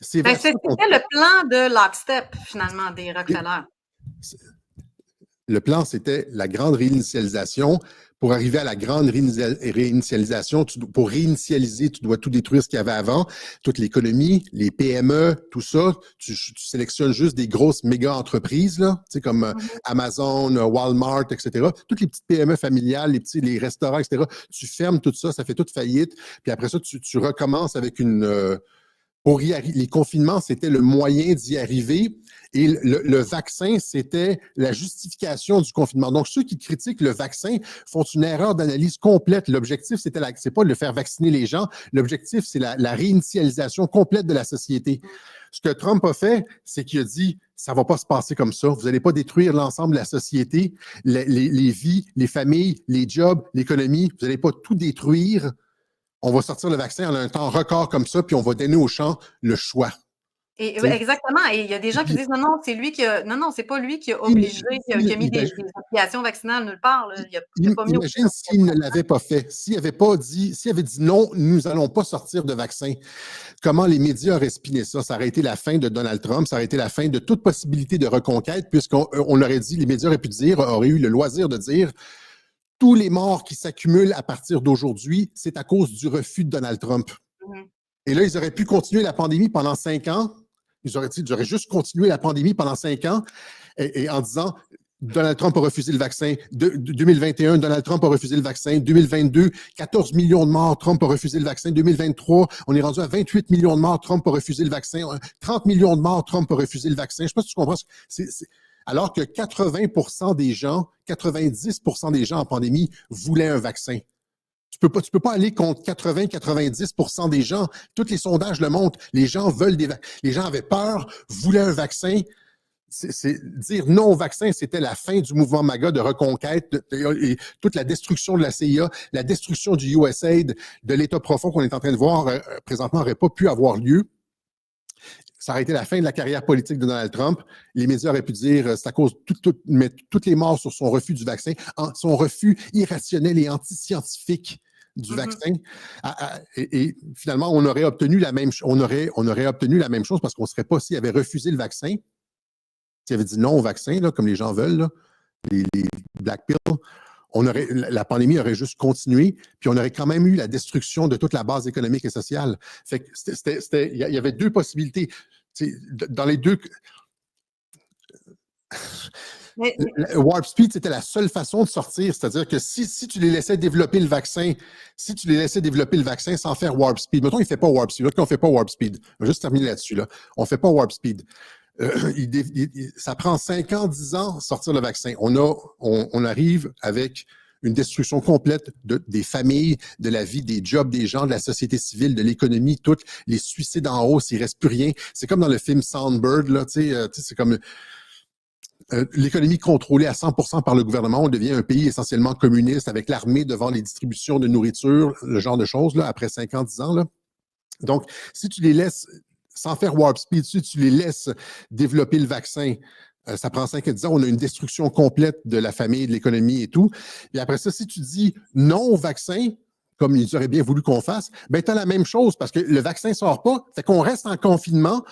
c'était le plan de Lockstep, finalement, des Rockefellers. Le plan, c'était la grande réinitialisation. Pour arriver à la grande réinitialisation, pour réinitialiser, tu dois tout détruire ce qu'il y avait avant, toute l'économie, les PME, tout ça. Tu sélectionnes juste des grosses méga entreprises, là, tu sais, comme Amazon, Walmart, etc. Toutes les petites PME familiales, les restaurants, etc. Tu fermes tout ça, ça fait toute faillite. Puis après ça, tu recommences avec les confinements, c'était le moyen d'y arriver et le vaccin, c'était la justification du confinement. Donc, ceux qui critiquent le vaccin font une erreur d'analyse complète. L'objectif, c'est pas de faire vacciner les gens. L'objectif, c'est la réinitialisation complète de la société. Ce que Trump a fait, c'est qu'il a dit, ça va pas se passer comme ça. Vous n'allez pas détruire l'ensemble de la société, les vies, les familles, les jobs, l'économie. Vous n'allez pas tout détruire. On va sortir le vaccin en un temps record comme ça, puis on va donner aux gens le choix. Exactement. Et il y a des gens qui disent non, c'est lui qui a. Non, c'est pas lui qui a obligé, qui a mis des obligations vaccinales nulle part. Là. Imagine s'il ne l'avait pas fait, s'il avait dit non, nous n'allons pas sortir de vaccin. Comment les médias auraient spiné ça? Ça aurait été la fin de Donald Trump, ça aurait été la fin de toute possibilité de reconquête, puisqu'on aurait dit, les médias auraient eu le loisir de dire tous les morts qui s'accumulent à partir d'aujourd'hui, c'est à cause du refus de Donald Trump. Et là, ils auraient pu continuer la pandémie pendant 5 ans. Ils auraient juste continué la pandémie pendant 5 ans et en disant Donald Trump a refusé le vaccin. 2021, Donald Trump a refusé le vaccin. 2022, 14 millions de morts, Trump a refusé le vaccin. 2023, on est rendu à 28 millions de morts, Trump a refusé le vaccin. 30 millions de morts, Trump a refusé le vaccin. Je ne sais pas si tu comprends. Alors que 80% des gens, 90% des gens en pandémie voulaient un vaccin. Tu peux pas aller contre 80-90% des gens. Tous les sondages le montrent. Les gens les gens avaient peur, voulaient un vaccin. Dire non au vaccin, c'était la fin du mouvement MAGA de reconquête et toute la destruction de la CIA, la destruction du USAID, de l'État profond qu'on est en train de voir présentement n'aurait pas pu avoir lieu. ça aurait été la fin de la carrière politique de Donald Trump. Les médias auraient pu dire c'est à cause mettre toutes les morts sur son refus du vaccin, son refus irrationnel et anti-scientifique du vaccin. Et finalement, on aurait obtenu la même on aurait obtenu la même chose parce qu'on ne serait pas s'il avait refusé le vaccin, s'il avait dit non au vaccin, là, comme les gens veulent, là, les Black Pill, la pandémie aurait juste continué, puis on aurait quand même eu la destruction de toute la base économique et sociale. Fait que il y avait deux possibilités. Dans les deux... Warp Speed, c'était la seule façon de sortir. C'est-à-dire que si tu les laissais développer le vaccin, sans faire Warp Speed, mettons, il ne fait pas Warp Speed. On ne fait pas Warp Speed. On va juste terminer là-dessus. Là. On ne fait pas Warp Speed. Ça prend 5 ans, 10 ans sortir le vaccin. On arrive avec une destruction complète des familles, de la vie, des jobs des gens, de la société civile, de l'économie, toutes les suicides en hausse, il ne reste plus rien. C'est comme dans le film Soundbird, là, c'est comme l'économie contrôlée à 100% par le gouvernement. On devient un pays essentiellement communiste avec l'armée devant les distributions de nourriture, le genre de choses, là, après 5 ans, 10 ans. Là. Donc, si tu les laisses sans faire Warp Speed, si tu les laisses développer le vaccin, ça prend 5 à 10 ans, on a une destruction complète de la famille, de l'économie et tout. Et après ça, si tu dis non au vaccin, comme ils auraient bien voulu qu'on fasse, ben tu as la même chose parce que le vaccin ne sort pas. Fait qu'on reste en confinement.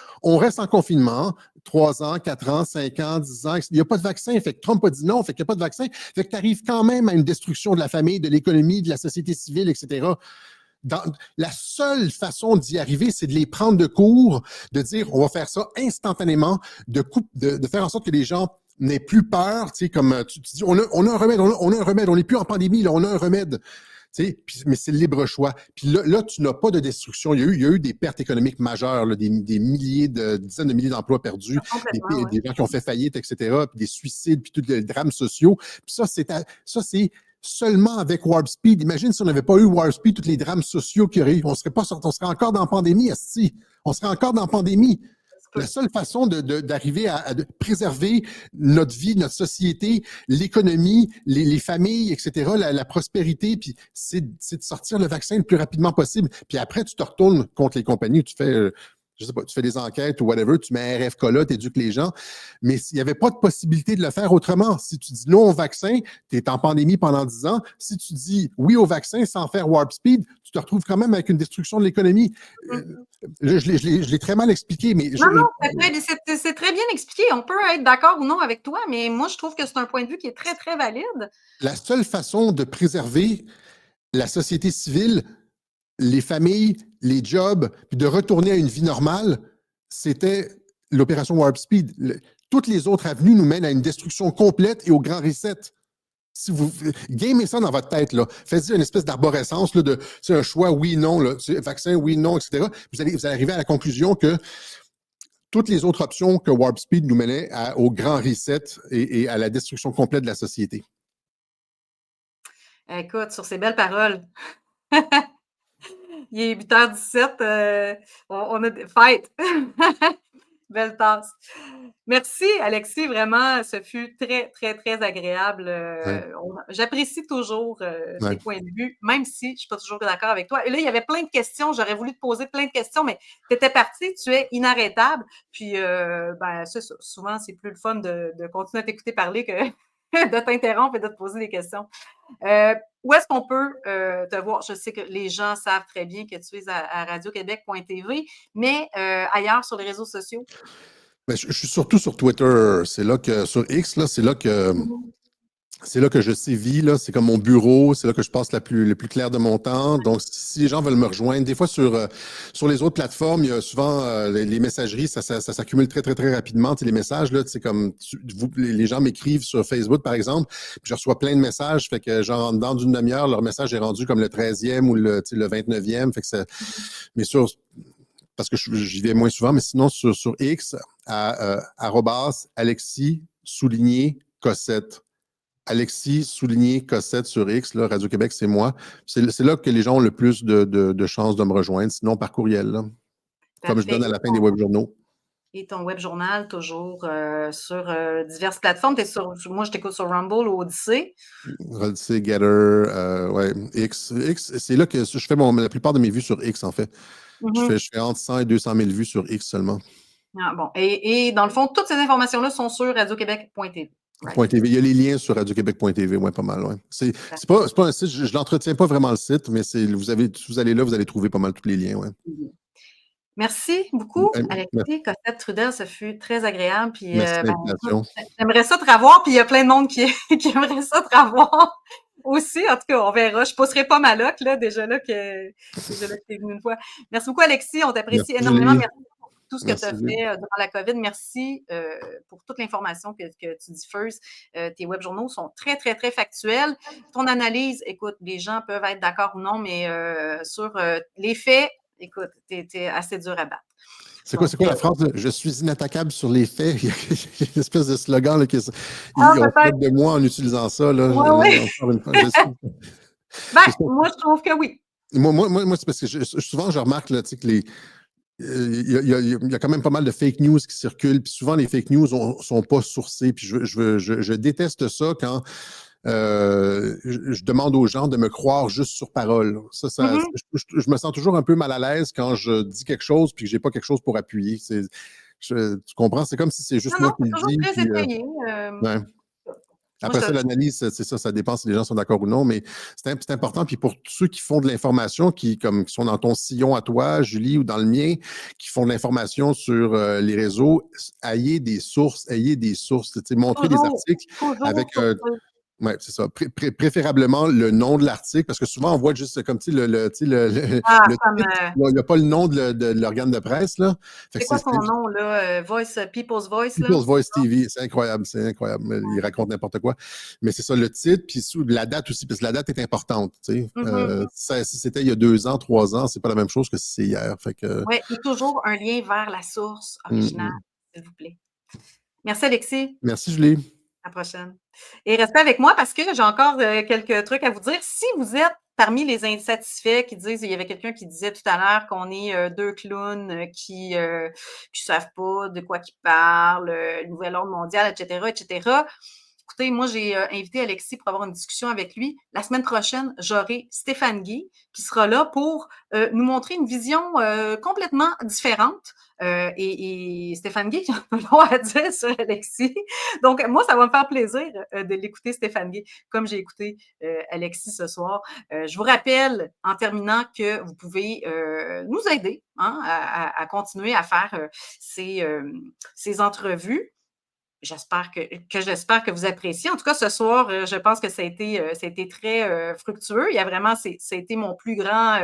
3 ans, 4 ans, 5 ans, 10 ans. Il n'y a pas de vaccin. Fait que Trump a dit non. Fait qu'il n'y a pas de vaccin. Fait que tu arrives quand même à une destruction de la famille, de l'économie, de la société civile, etc. La seule façon d'y arriver, c'est de les prendre de court, de dire on va faire ça instantanément, de faire en sorte que les gens n'aient plus peur. Tu sais, comme tu dis, on a un remède, on a un remède, on n'est plus en pandémie, là, on a un remède. Tu sais, mais c'est le libre choix. Puis là, tu n'as pas de destruction. Il y a eu des pertes économiques majeures, là, des milliers, dizaines de milliers d'emplois perdus, des gens qui ont fait faillite, etc., puis des suicides, puis tous les drames sociaux. Puis ça, c'est seulement avec Warp Speed. Imagine si on n'avait pas eu Warp Speed, tous les drames sociaux qu'il y aurait eu. On serait encore dans la pandémie, asti. On serait encore dans la pandémie. La seule façon d'arriver à préserver notre vie, notre société, l'économie, les familles, etc., la prospérité, puis c'est de sortir le vaccin le plus rapidement possible. Puis après, tu te retournes contre les compagnies, tu fais... je sais pas, tu fais des enquêtes ou whatever, tu mets un RFK là, tu éduques les gens, mais il n'y avait pas de possibilité de le faire autrement. Si tu dis non au vaccin, tu es en pandémie pendant 10 ans. Si tu dis oui au vaccin sans faire Warp Speed, tu te retrouves quand même avec une destruction de l'économie. Je l'ai très mal expliqué, mais... Non, c'est très bien expliqué. On peut être d'accord ou non avec toi, mais moi, je trouve que c'est un point de vue qui est très, très valide. La seule façon de préserver la société civile, les familles, les jobs, puis de retourner à une vie normale, c'était l'opération Warp Speed. Toutes les autres avenues nous mènent à une destruction complète et au grand reset. Si vous gamez ça dans votre tête, là, faites-y une espèce d'arborescence là, c'est un choix oui, non, là, vaccin, oui, non, etc. Vous allez arriver à la conclusion que toutes les autres options que Warp Speed nous menaient au grand reset et à la destruction complète de la société. Écoute, sur ces belles paroles, il est 8h17, on a des fêtes. Belle tasse. Merci, Alexis. Vraiment, ce fut très, très, très agréable. J'apprécie toujours tes points de vue, même si je ne suis pas toujours d'accord avec toi. Et là, il y avait plein de questions. J'aurais voulu te poser plein de questions, mais tu étais parti. Tu es inarrêtable. Puis, souvent, c'est plus le fun de continuer à t'écouter parler que de t'interrompre et de te poser des questions. Où est-ce qu'on peut te voir? Je sais que les gens savent très bien que tu es à radioquebec.tv, mais ailleurs sur les réseaux sociaux? Ben, je suis surtout sur Twitter. C'est là que, sur X, là, c'est là que je sévis, là. C'est comme mon bureau. C'est là que je passe le plus clair de mon temps. Donc, si les gens veulent me rejoindre, des fois sur les autres plateformes, il y a souvent les messageries, ça s'accumule très, très, très rapidement. Tu sais, les messages, là, c'est comme les gens m'écrivent sur Facebook, par exemple, puis je reçois plein de messages. Fait que, genre, dans d'une demi-heure, leur message est rendu comme le 13e ou le 29e. Fait que mais parce que j'y vais moins souvent, mais sinon, sur X, @Alexis_Cossette. Alexis_Cossette sur X, là, Radio-Québec, c'est moi. C'est là que les gens ont le plus de chances de me rejoindre, sinon par courriel, là, comme je donne à la fin des webjournaux. Et ton web journal, toujours sur diverses plateformes. Moi, je t'écoute sur Rumble ou Odyssey. Odyssey, Getter, ouais, X. C'est là que je fais la plupart de mes vues sur X, en fait. Je fais entre 100 et 200 000 vues sur X seulement. Ah, bon. Et dans le fond, toutes ces informations-là sont sur radioquebec.tv. Right? .tv. Il y a les liens sur radioquebec.tv, ouais, pas mal. Ouais. C'est pas un site, je l'entretiens pas vraiment le site, mais vous allez là, vous allez trouver pas mal tous les liens. Ouais. Merci beaucoup, Merci, Alexis Cossette-Trudel. Ça fut très agréable. Puis, merci de ben, écoute, l'invitation. j'aimerais ça te revoir. Puis, il y a plein de monde qui, qui aimerait ça te revoir aussi. En tout cas, on verra. Je pousserai pas ma loc, là, déjà là que t'es venu une fois. Merci beaucoup, Alexis. On t'apprécie Merci, énormément. Julie. Merci pour tout ce que tu Merci, as Julie. fait durant la COVID. Merci pour toute l'information que tu diffuses. Tes web journaux sont très, très, très factuels. Ton analyse, écoute, les gens peuvent être d'accord ou non, mais sur les faits, écoute, t'es assez dur à battre. C'est Donc, quoi la phrase? Je suis inattaquable sur les faits. Il y a une espèce de slogan là, ah, on peut-être. parle de moi en utilisant ça. Là, Oui, oui. encore une fois, Ben, moi, je trouve que oui. moi c'est parce que souvent, je remarque là, tu sais, que il y a quand même pas mal de fake news qui circulent. Puis souvent, les fake news sont pas sourcées. Puis je déteste ça quand je demande aux gens de me croire juste sur parole. Mhm. Je me sens toujours un peu mal à l'aise quand je dis quelque chose puis que j'ai pas quelque chose pour appuyer. Tu comprends? C'est comme si c'est Non, juste non, moi qui c'est le toujours dis. très Puis, étayé. ouais. Moi, Après ça, l'analyse, c'est ça, ça dépend si les gens sont d'accord ou non, mais c'est important. Puis pour ceux qui font de l'information, qui sont dans ton sillon à toi, Julie, ou dans le mien, qui font de l'information sur les réseaux, ayez des sources, montrer des toujours, articles avec toujours sourcé. oui, c'est ça. Préférablement le nom de l'article, parce que souvent on voit juste comme tu sais, Ah, le comme, titre, il n'y a pas le nom de l'organe de presse, là. Fait que c'est quoi son nom, là? Voice, People's Voice, là? People's Voice TV, c'est incroyable, c'est incroyable. Il raconte n'importe quoi. Mais c'est ça, le titre, puis sous la date aussi, parce que la date est importante. Tu sais. Mhm. Si c'était il y a 2 ans, 3 ans, c'est pas la même chose que si c'est hier. Fait que, Oui, et toujours un lien vers la source originale, mm. s'il vous plaît. Merci, Alexis. Merci, Julie. À la prochaine. Et restez avec moi parce que j'ai encore quelques trucs à vous dire. Si vous êtes parmi les insatisfaits qui disent, il y avait quelqu'un qui disait tout à l'heure qu'on est deux clowns qui savent pas de quoi qu'ils parlent, le nouvel ordre mondial, etc., etc. Écoutez, moi, j'ai invité Alexis pour avoir une discussion avec lui. La semaine prochaine, j'aurai Stéphane Guy qui sera là pour nous montrer une vision complètement différente. Et Stéphane Guy, il a un peu long à dire sur Alexis. Donc, moi, ça va me faire plaisir de l'écouter, Stéphane Guy, comme j'ai écouté Alexis ce soir. Je vous rappelle, en terminant, que vous pouvez nous aider hein, à continuer à faire ces entrevues. J'espère j'espère que vous appréciez. En tout cas, ce soir, je pense que ça a été très fructueux. Il y a vraiment, ça a été mon plus grand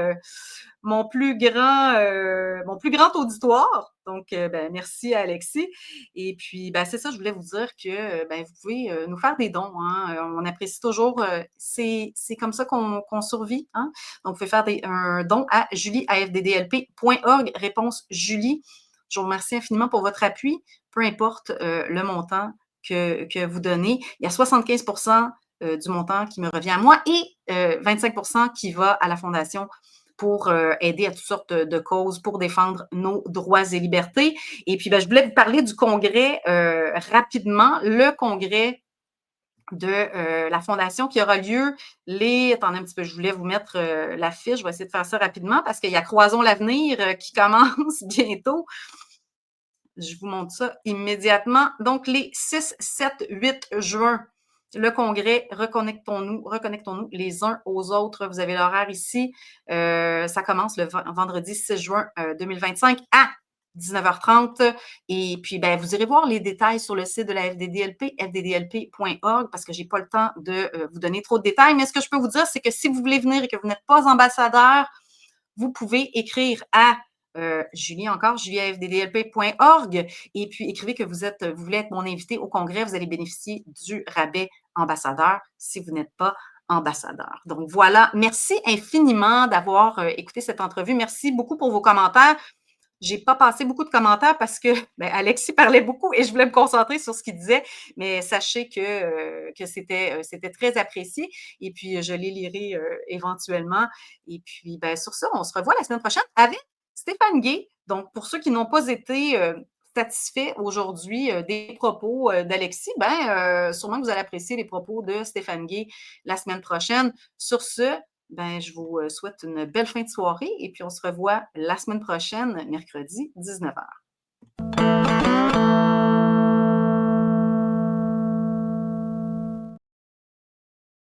auditoire. Donc, ben, merci à Alexis. Et puis, ben, c'est ça, je voulais vous dire que ben, vous pouvez nous faire des dons. Hein. On apprécie toujours. C'est comme ça qu'on survit. Hein. Donc, vous pouvez faire un don à julie@fddlp.org. Réponse Julie. Je vous remercie infiniment pour votre appui, peu importe le montant que vous donnez. Il y a 75 du montant qui me revient à moi et 25 qui va à la Fondation pour aider à toutes sortes de causes pour défendre nos droits et libertés. Et puis, ben, je voulais vous parler du congrès rapidement. Le congrès de la Fondation qui aura lieu attendez un petit peu, je voulais vous mettre la fiche, je vais essayer de faire ça rapidement parce qu'il y a Croisons l'avenir qui commence bientôt. Je vous montre ça immédiatement. Donc, les 6, 7, 8 juin, le congrès, reconnectons-nous les uns aux autres. Vous avez l'horaire ici. Ça commence le vendredi 6 juin 2025 à 19h30. Et puis, ben, vous irez voir les détails sur le site de la FDDLP, fddlp.org, parce que je n'ai pas le temps de vous donner trop de détails. Mais ce que je peux vous dire, c'est que si vous voulez venir et que vous n'êtes pas ambassadeur, vous pouvez écrire à Julie encore, julie@fddlp.org et puis écrivez que vous voulez être mon invité au congrès, vous allez bénéficier du rabais ambassadeur si vous n'êtes pas ambassadeur. Donc voilà, merci infiniment d'avoir écouté cette entrevue. Merci beaucoup pour vos commentaires. J'ai pas passé beaucoup de commentaires parce que ben, Alexis parlait beaucoup et je voulais me concentrer sur ce qu'il disait, mais sachez que c'était très apprécié et puis je les lirai éventuellement. Et puis, ben, sur ça, on se revoit la semaine prochaine avec Stéphane Guy. Donc, pour ceux qui n'ont pas été satisfaits aujourd'hui des propos d'Alexis, ben, sûrement que vous allez apprécier les propos de Stéphane Guy la semaine prochaine. Sur ce, ben, je vous souhaite une belle fin de soirée et puis on se revoit la semaine prochaine, mercredi, 19h. Bye.